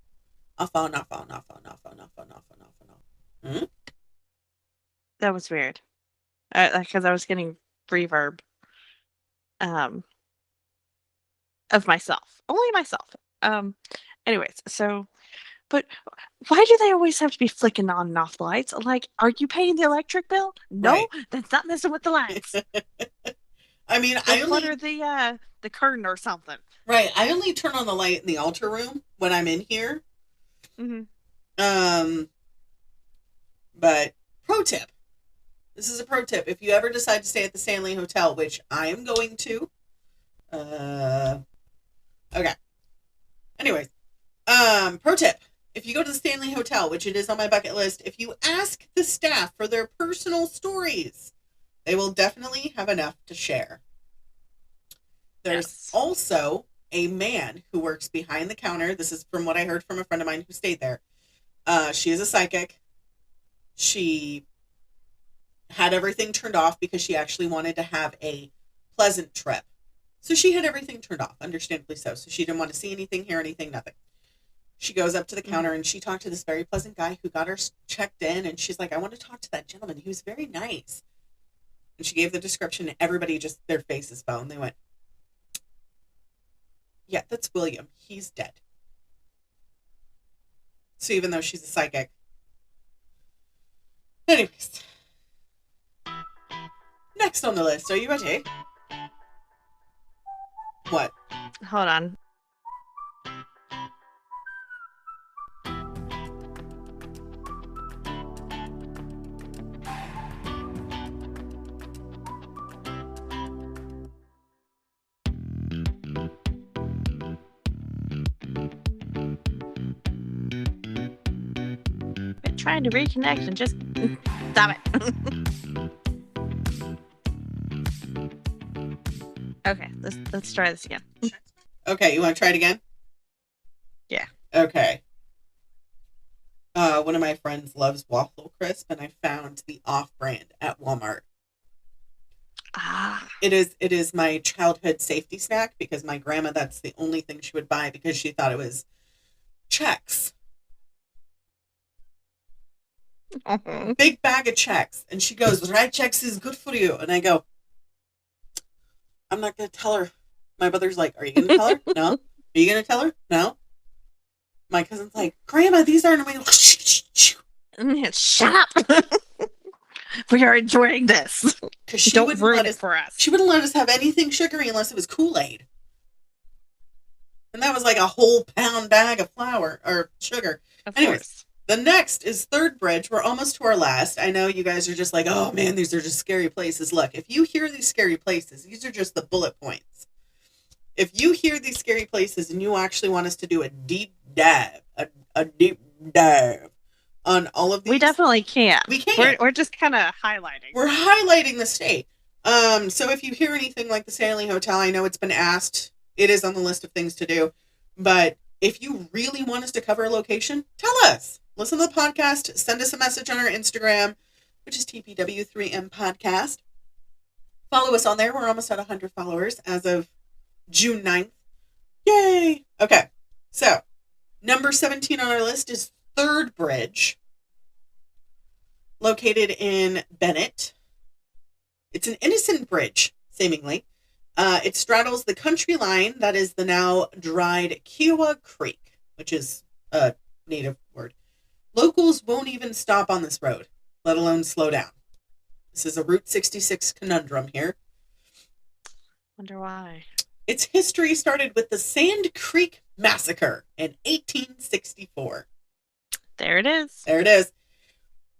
Off on, off on, off on, off on, off on, off on, off on, off. Hmm? That was weird. Because I was getting reverb of myself. Only myself. Anyways, so... But why do they always have to be flicking on and off the lights? Like, are you paying the electric bill? No, right. That's not messing with the lights. I mean, I only flutter the curtain or something. Right. I only turn on the light in the altar room when I'm in here. Mm-hmm. But pro tip. This is a pro tip. If you ever decide to stay at the Stanley Hotel, which I am going to. Okay. Anyways. Pro tip. If you go to the Stanley Hotel, which it is on my bucket list, if you ask the staff for their personal stories, they will definitely have enough to share. There's also a man who works behind the counter. This is from what I heard from a friend of mine who stayed there. She is a psychic. She had everything turned off because she actually wanted to have a pleasant trip. So she had everything turned off, understandably so. So she didn't want to see anything, hear anything, nothing. She goes up to the counter and she talked to this very pleasant guy who got her checked in. And she's like, I want to talk to that gentleman. He was very nice. And she gave the description and everybody just, their faces fell. And they went, yeah, that's William. He's dead. So even though she's a psychic. Anyways. Next on the list. Are you ready? What? Hold on. Trying to reconnect and just stop it. Okay, let's try this again. Okay, you want to try it again? Yeah. Okay. One of my friends loves waffle crisp, and I found the off-brand at Walmart. Ah. It is my childhood safety snack because my grandma, that's the only thing she would buy because she thought it was Chex. Mm-hmm. Big bag of Chex. And she goes, right, Chex is good for you. And I go, I'm not going to tell her. My brother's like, are you going to tell her? No. Are you going to tell her? No. My cousin's like, Grandma, these aren't. Shut up. We are enjoying this. Because she don't ruin it for us. She wouldn't let us have anything sugary unless it was Kool-Aid. And that was like a whole pound bag of flour or sugar. Anyways. Course. The next is Third Bridge. We're almost to our last. I know you guys are just like, oh man, these are just scary places. Look, if you hear these scary places, these are just the bullet points. If you hear these scary places and you actually want us to do a deep dive, a deep dive on all of these. We definitely can. We can. We're just kind of highlighting. We're highlighting the state. So if you hear anything like the Stanley Hotel, I know it's been asked. It is on the list of things to do. But if you really want us to cover a location, tell us. listen to the podcast, send us a message on our Instagram, which is TPW3M Podcast. Follow us on there. We're almost at 100 followers as of June 9th. Yay! Okay, so number 17 on our list is Third Bridge, located in Bennett. It's an innocent bridge, seemingly. It straddles the country line that is the now dried Kiowa Creek, which is a native word. Locals won't even stop on this road, let alone slow down. This is a Route 66 conundrum here. Wonder why. Its history started with the Sand Creek Massacre in 1864. There it is. There it is.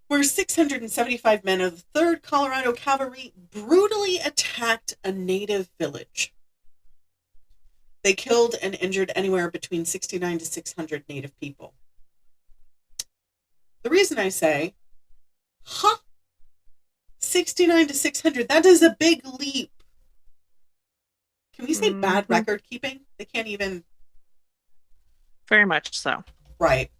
Where 675 men of the 3rd Colorado Cavalry brutally attacked a native village. They killed and injured anywhere between 69 to 600 native people. The reason I say, 69 to 600, that is a big leap. Can we say bad record keeping? They can't even... Very much so. Right.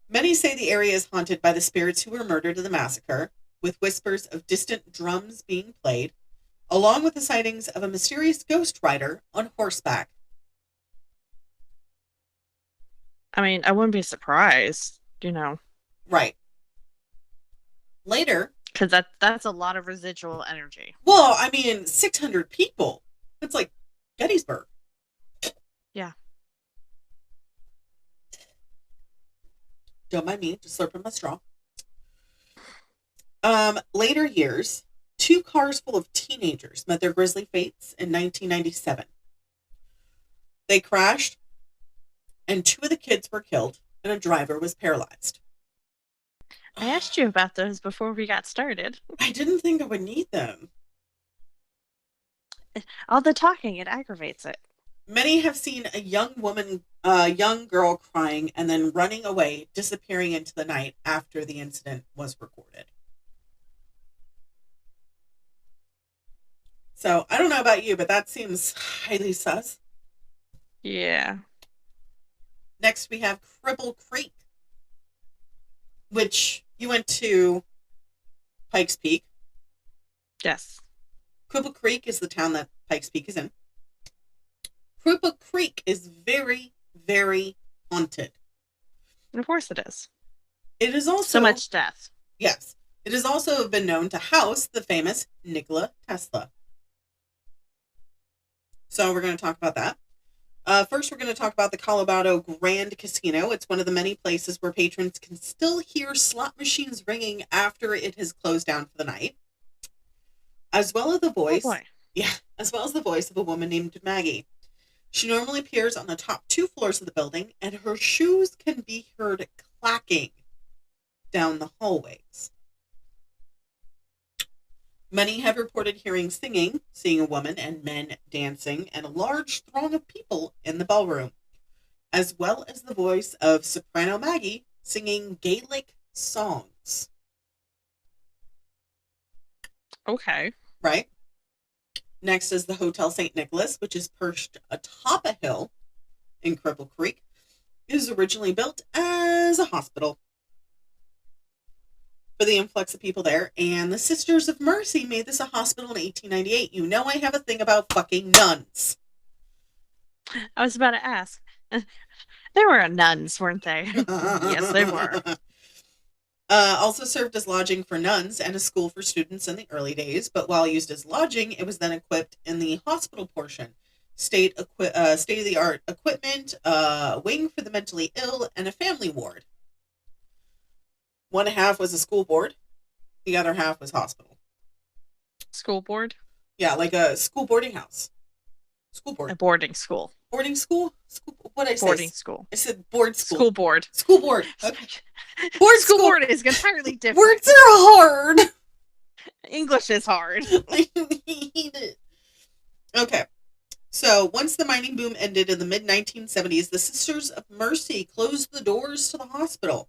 Many say the area is haunted by the spirits who were murdered in the massacre, with whispers of distant drums being played, along with the sightings of a mysterious ghost rider on horseback. I mean, I wouldn't be surprised, you know. Right. Later... Because that's a lot of residual energy. Well, I mean, 600 people. It's like Gettysburg. Yeah. Don't mind me, just slurping my straw. Later years, 2 cars full of teenagers met their grisly fates in 1997. They crashed, and 2 of the kids were killed, and a driver was paralyzed. I asked you about those before we got started. I didn't think I would need them. All the talking, it aggravates it. Many have seen a young girl crying and then running away, disappearing into the night after the incident was recorded. So, I don't know about you, but that seems highly sus. Yeah. Next, we have Cripple Creek, which you went to Pikes Peak. Yes. Cripple Creek is the town that Pikes Peak is in. Cripple Creek is very, very haunted. Of course it is. It is also... So much death. Yes. It has also been known to house the famous Nikola Tesla. So we're going to talk about that. First, we're going to talk about the Colorado Grand Casino. It's one of the many places where patrons can still hear slot machines ringing after it has closed down for the night. As well as the voice... Oh boy. Yeah, as well as the voice of a woman named Maggie. She normally appears on the top 2 floors of the building, and her shoes can be heard clacking down the hallways. Many have reported hearing singing, seeing a woman and men dancing, and a large throng of people in the ballroom, as well as the voice of soprano Maggie singing Gaelic songs. Okay. Right? Next is the Hotel St. Nicholas, which is perched atop a hill in Cripple Creek. It was originally built as a hospital for the influx of people there, and the Sisters of Mercy made this a hospital in 1898. You know I have a thing about fucking nuns. I was about to ask. They were nuns, weren't they? Yes, they were. Also served as lodging for nuns and a school for students in the early days, but while used as lodging, it was then equipped in the hospital portion. State-of-the-art equipment, a wing for the mentally ill, and a family ward. One half was a school board. The other half was hospital. School board? Yeah, like a school boarding house. School board. A boarding school. Boarding school? What did I say? Boarding school. I said board school. School board. School board. Okay. School board is entirely different. Words are hard. English is hard. I hate it. Okay. So, once the mining boom ended in the mid-1970s, the Sisters of Mercy closed the doors to the hospital.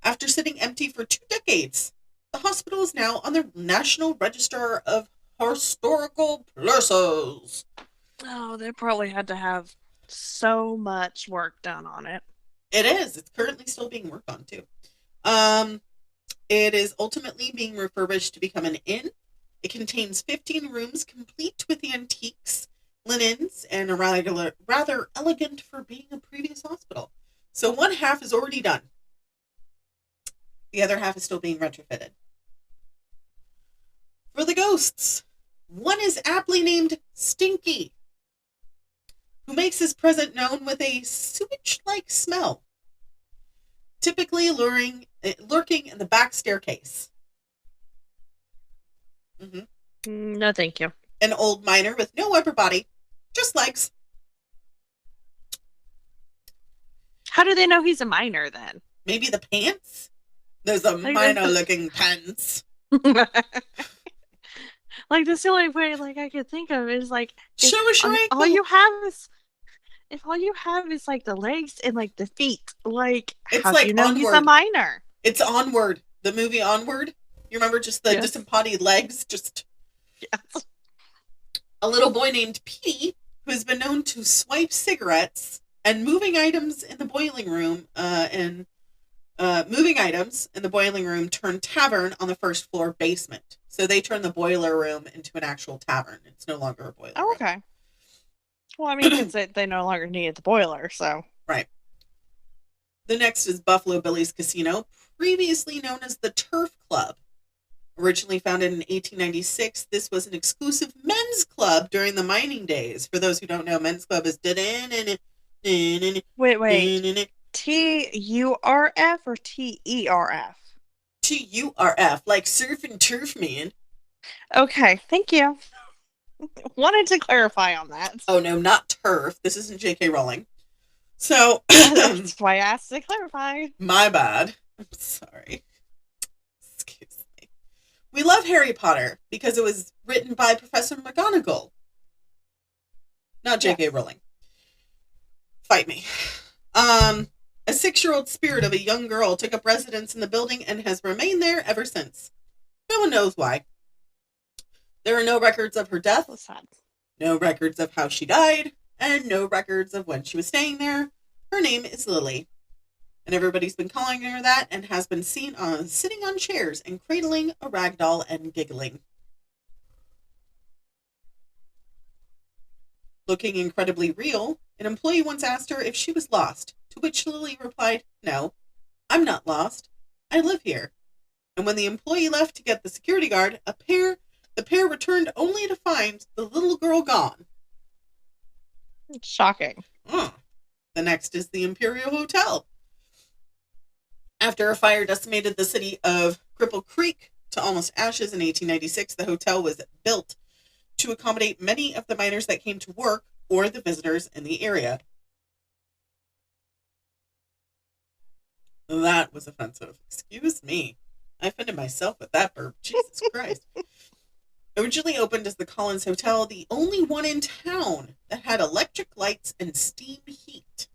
After sitting empty for 2 decades, the hospital is now on the National Register of Historical Places. Oh, they probably had to have so much work done on it. It is. It's currently still being worked on, too. It is ultimately being refurbished to become an inn. It contains 15 rooms complete with antiques, linens, and a rather elegant for being a previous hospital. So one half is already done. The other half is still being retrofitted. For the ghosts, one is aptly named Stinky, who makes his presence known with a sewage-like smell, typically lurking in the back staircase. Mm-hmm. No, thank you. An old miner with no upper body, just legs. How do they know he's a miner then? Maybe the pants? Those are miner-looking pants. Like, that's the only way I could think of is like, show us your ankle. All you have is like the legs and like the feet. Like, it's how like do you know Onward. He's a miner? It's Onward, the movie Onward. You remember just the disembodied legs? Just yes. A little boy named Petey, who has been known to swipe cigarettes and moving items in the boiling room, turn tavern on the first floor basement. So they turn the boiler room into an actual tavern. It's no longer a boiler room. Okay. Well, I mean, because they no longer needed the boiler, so. Right. The next is Buffalo Billy's Casino, previously known as the Turf Club. Originally founded in 1896, this was an exclusive men's club during the mining days. For those who don't know, men's club is... Wait. TURF or TERF? TURF, like surf and turf, man. Okay, thank you. Wanted to clarify on that. Oh, no, not turf. This isn't J.K. Rowling. So... That's why I asked to clarify. My bad. I'm sorry. Excuse me. We love Harry Potter because it was written by Professor McGonagall. Not J.K. Rowling. Fight me. A 6-year-old spirit of a young girl took up residence in the building and has remained there ever since. No one knows why. There are no records of her death, no records of how she died, and no records of when she was staying there. Her name is Lily, and everybody's been calling her that and has been seen sitting on chairs and cradling a rag doll and giggling. Looking incredibly real, an employee once asked her if she was lost, to which Lily replied, "No, I'm not lost. I live here." And when the employee left to get the security guard, the pair returned only to find the little girl gone. Shocking. The next is the Imperial Hotel. After a fire decimated the city of Cripple Creek to almost ashes in 1896, the hotel was built to accommodate many of the miners that came to work or the visitors in the area. That was offensive. Excuse me. I offended myself with that burp. Jesus Christ. Originally opened as the Collins Hotel, the only one in town that had electric lights and steam heat.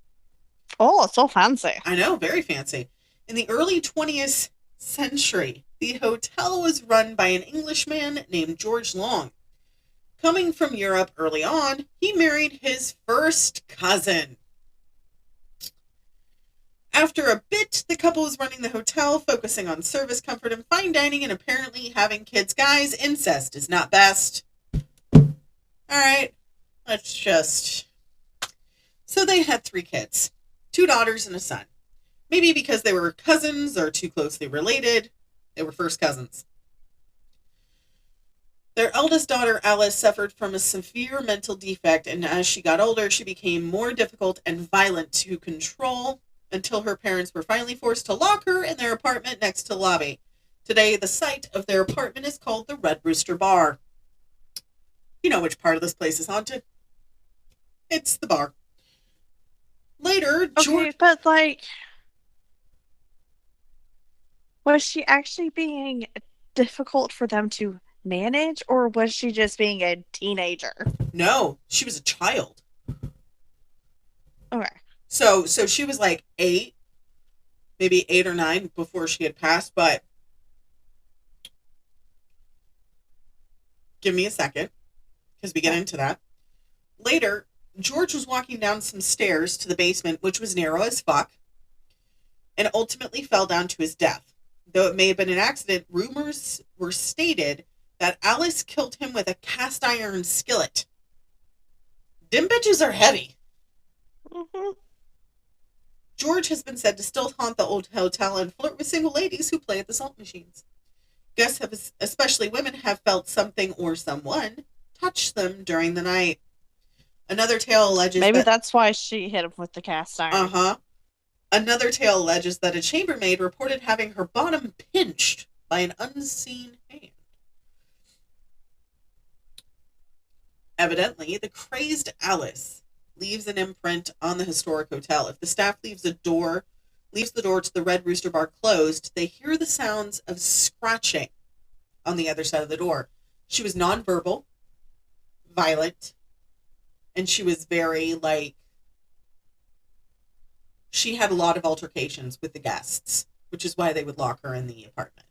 Oh, it's so fancy. I know, very fancy. In the early 20th century, the hotel was run by an Englishman named George Long. Coming from Europe early on, he married his first cousin. After a bit, the couple was running the hotel, focusing on service, comfort, and fine dining, and apparently having kids. Guys, incest is not best. Alright, let's just... So they had 3 kids. 2 daughters and a son. Maybe because they were cousins or too closely related, they were first cousins. Their eldest daughter, Alice, suffered from a severe mental defect, and as she got older, she became more difficult and violent to control, until her parents were finally forced to lock her in their apartment next to the lobby. Today, the site of their apartment is called the Red Rooster Bar. You know which part of this place is haunted. It's the bar. Later, Okay, but was she actually being difficult for them to manage, or was she just being a teenager? No, she was a child. Okay. So she was like 8, maybe 8 or 9 before she had passed, but give me a second, because we get into that. Later, George was walking down some stairs to the basement, which was narrow as fuck, and ultimately fell down to his death. Though it may have been an accident, rumors were stated that Alice killed him with a cast iron skillet. Dim bitches are heavy. Mm-hmm. George has been said to still haunt the old hotel and flirt with single ladies who play at the salt machines. Guests, especially women, have felt something or someone touch them during the night. Another tale alleges maybe that's why she hit him with the cast iron. Uh-huh. Another tale alleges that a chambermaid reported having her bottom pinched by an unseen hand. Evidently, the crazed Alice leaves an imprint on the historic hotel. If the staff leaves the door to the Red Rooster Bar closed, they hear the sounds of scratching on the other side of the door. She was nonverbal, violent, and she was very, she had a lot of altercations with the guests, which is why they would lock her in the apartment.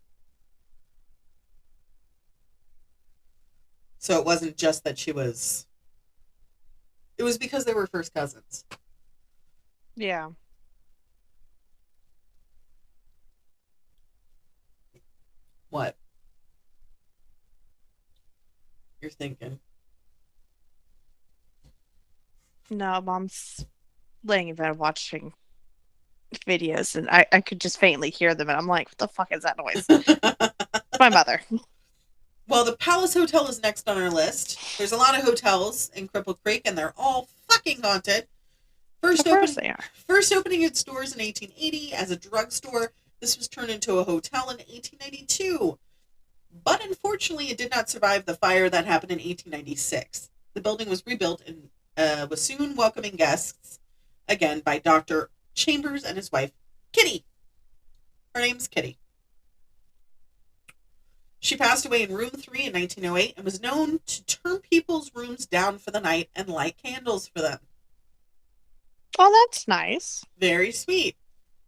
So it wasn't just that it was because they were first cousins. Yeah. What? You're thinking? No, Mom's laying in bed watching videos, and I could just faintly hear them, and I'm like, what the fuck is that noise? It's my mother. Well, the Palace Hotel is next on our list. There's a lot of hotels in Cripple Creek, and they're all fucking haunted. First opening its doors in 1880 as a drugstore, this was turned into a hotel in 1892. But unfortunately, it did not survive the fire that happened in 1896. The building was rebuilt and was soon welcoming guests, again, by Dr. Chambers and his wife, Kitty. Her name's Kitty. She passed away in room 3 in 1908 and was known to turn people's rooms down for the night and light candles for them. Oh, that's nice. Very sweet.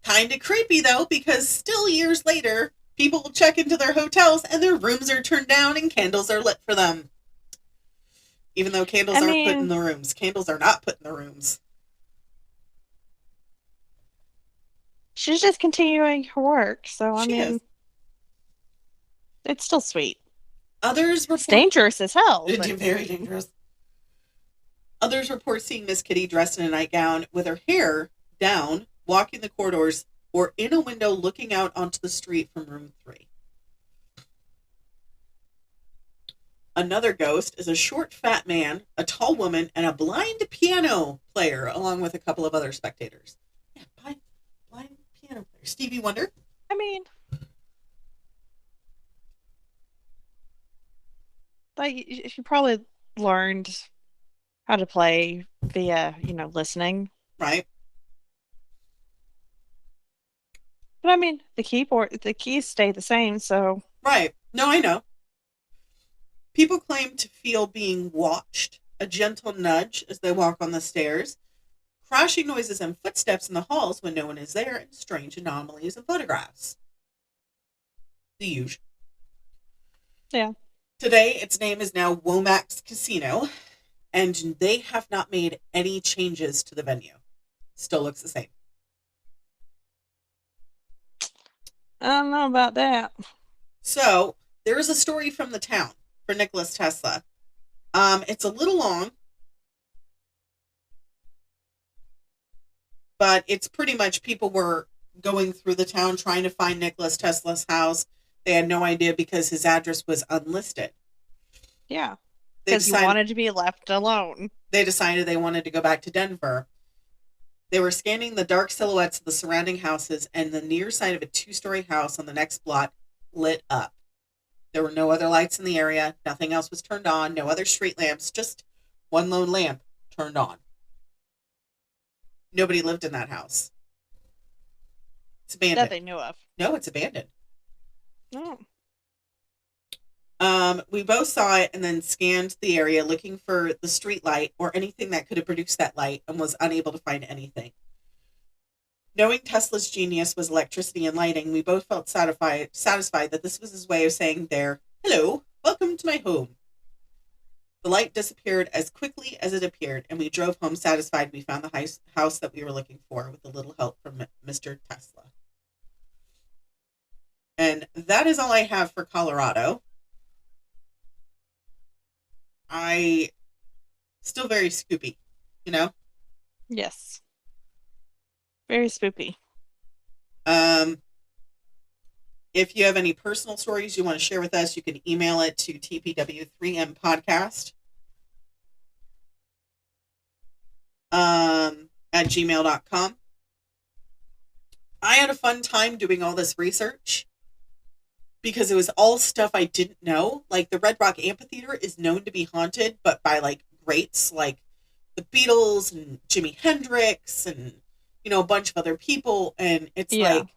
Kind of creepy, though, because still years later, people will check into their hotels and their rooms are turned down and candles are lit for them. Even though candles aren't put in the rooms. Candles are not put in the rooms. She's just continuing her work, so She is. It's still sweet. It's dangerous as hell. It's very dangerous. Others report seeing Miss Kitty dressed in a nightgown with her hair down, walking the corridors, or in a window looking out onto the street from room 3. Another ghost is a short, fat man, a tall woman, and a blind piano player, along with a couple of other spectators. Yeah, blind piano player. Stevie Wonder? I mean, she probably learned how to play via, listening. Right. But I mean, the keys stay the same, so. Right. No, I know. People claim to feel being watched, a gentle nudge as they walk on the stairs, crashing noises and footsteps in the halls when no one is there, and strange anomalies in photographs. The usual. Yeah. Today, its name is now Womack's Casino, and they have not made any changes to the venue. Still looks the same. I don't know about that. So, there is a story from the town for Nikola Tesla. It's a little long, but it's pretty much people were going through the town trying to find Nikola Tesla's house. They had no idea because his address was unlisted. Yeah, because he wanted to be left alone. They decided they wanted to go back to Denver. They were scanning the dark silhouettes of the surrounding houses, and the near side of a 2-story house on the next block lit up. There were no other lights in the area. Nothing else was turned on. No other street lamps. Just one lone lamp turned on. Nobody lived in that house. It's abandoned. That they knew of. No, it's abandoned. Oh. We both saw it and then scanned the area looking for the street light or anything that could have produced that light and was unable to find anything. Knowing Tesla's genius was electricity and lighting, we both felt satisfied that this was his way of saying there, "Hello, welcome to my home." The light disappeared as quickly as it appeared, and we drove home satisfied we found the house that we were looking for with a little help from Mr. Tesla. And that is all I have for Colorado. Still very spoopy, you know? Yes. Very spoopy. If you have any personal stories you want to share with us, you can email it to tpw3mpodcast at gmail.com. I had a fun time doing all this research because it was all stuff I didn't know. Like the Red Rock Amphitheater is known to be haunted, but by like greats like the Beatles and Jimi Hendrix and, you know, a bunch of other people. And it's like,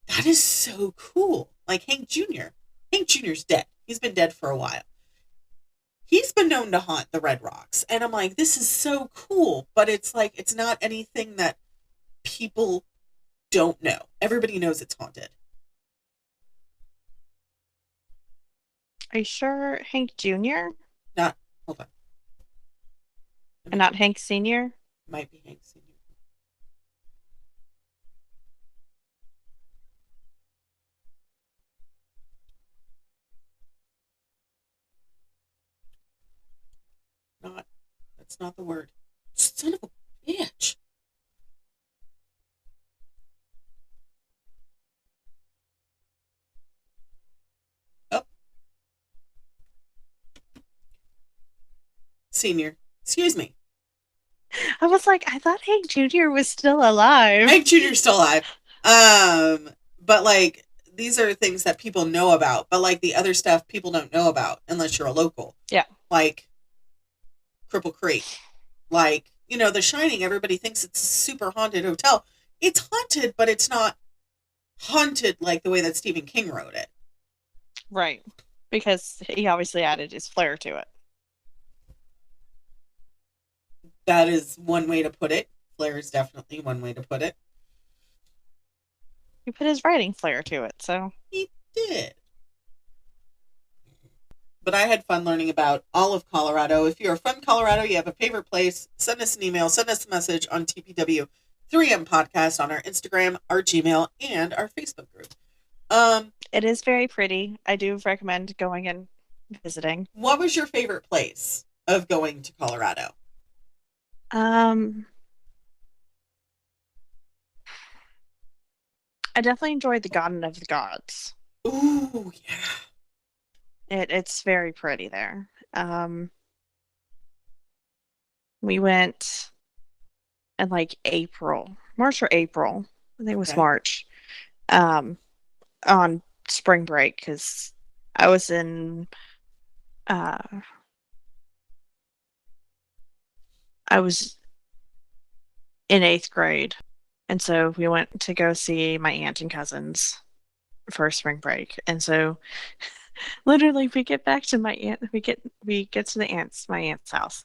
that is so cool. Like Hank Jr. Hank Jr.'s dead. He's been dead for a while. He's been known to haunt the Red Rocks. And I'm like, this is so cool. But it's like, it's not anything that people don't know. Everybody knows it's haunted. Are you sure Hank Jr.? Hold on. And not Hank Sr.? Might be Hank Sr. That's not the word. Son of a bitch. Oh. Senior. Excuse me. I was like, I thought Hank Jr. was still alive. Hank Jr.'s still alive. But like, these are things that people know about. But like the other stuff people don't know about unless you're a local. Yeah. Like Cripple Creek. Like, you know, The Shining, everybody thinks it's a super haunted hotel. It's haunted, but it's not haunted like the way that Stephen King wrote it. Right. Because he obviously added his flair to it. That is one way to put it. Flair is definitely one way to put it. He put his writing flair to it, so. He did. But I had fun learning about all of Colorado. If you're from Colorado, you have a favorite place, send us an email, send us a message on TPW3M Podcast on our Instagram, our Gmail, and our Facebook group. It is very pretty. I do recommend going and visiting. What was your favorite place of going to Colorado? I definitely enjoyed the Garden of the Gods. Ooh, yeah. It's very pretty there. We went in like March or April. I think it was March. On spring break because I was in 8th grade, and so we went to go see my aunt and cousins for spring break. And so literally we get back to my aunt, we get to my aunt's house,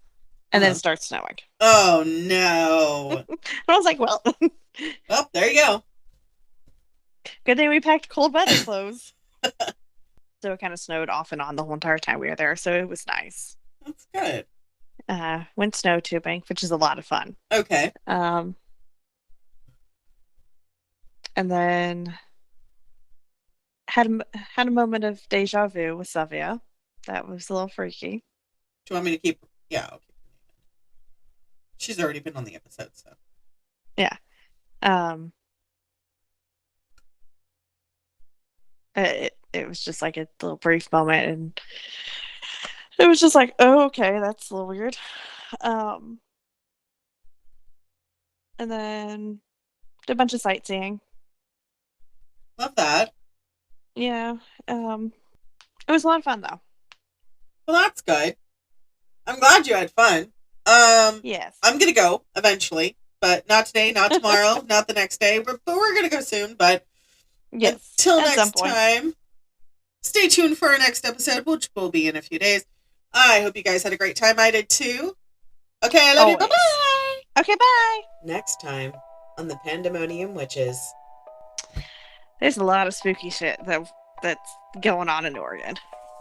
and then it starts snowing. Oh no. And I was like, well, there you go. Good thing we packed cold weather clothes. So it kind of snowed off and on the whole entire time we were there, so it was nice. That's good. Went snow tubing, which is a lot of fun. Okay. And then had a moment of deja vu with Savia. That was a little freaky. Do you want me to keep? Yeah, I'll keep her name in. She's already been on the episode, so. Yeah. It was just like a little brief moment, and it was just like, oh, okay, that's a little weird. And then did a bunch of sightseeing. Love that. Yeah. It was a lot of fun though. Well, that's good. I'm glad you had fun. Yes. I'm gonna go eventually, but not today, not tomorrow, not the next day. But we're gonna go soon. But yes, until next time, stay tuned for our next episode, which will be in a few days. I hope you guys had a great time. I did too. Okay, I love you. Bye-bye. Okay, bye. Next time on the Pandemonium Witches. There's a lot of spooky shit that's going on in Oregon.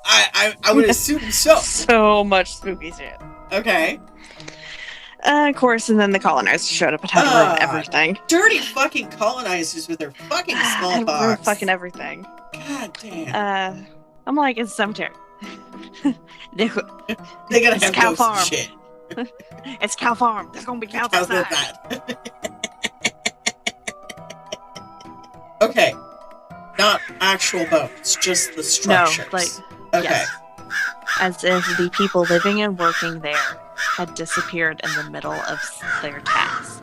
I would assume so. So much spooky shit. Okay. Of course, and then the colonizers showed up and had to ruin everything. Dirty fucking colonizers with their fucking smallpox. Ruined fucking everything. God damn. I'm like, it's a cemetery. They gotta have cow farm. Shit. It's cow farm. There's gonna be cows outside. Okay. Not actual bones, just the structures. No, okay. Yes. As if the people living and working there had disappeared in the middle of their task.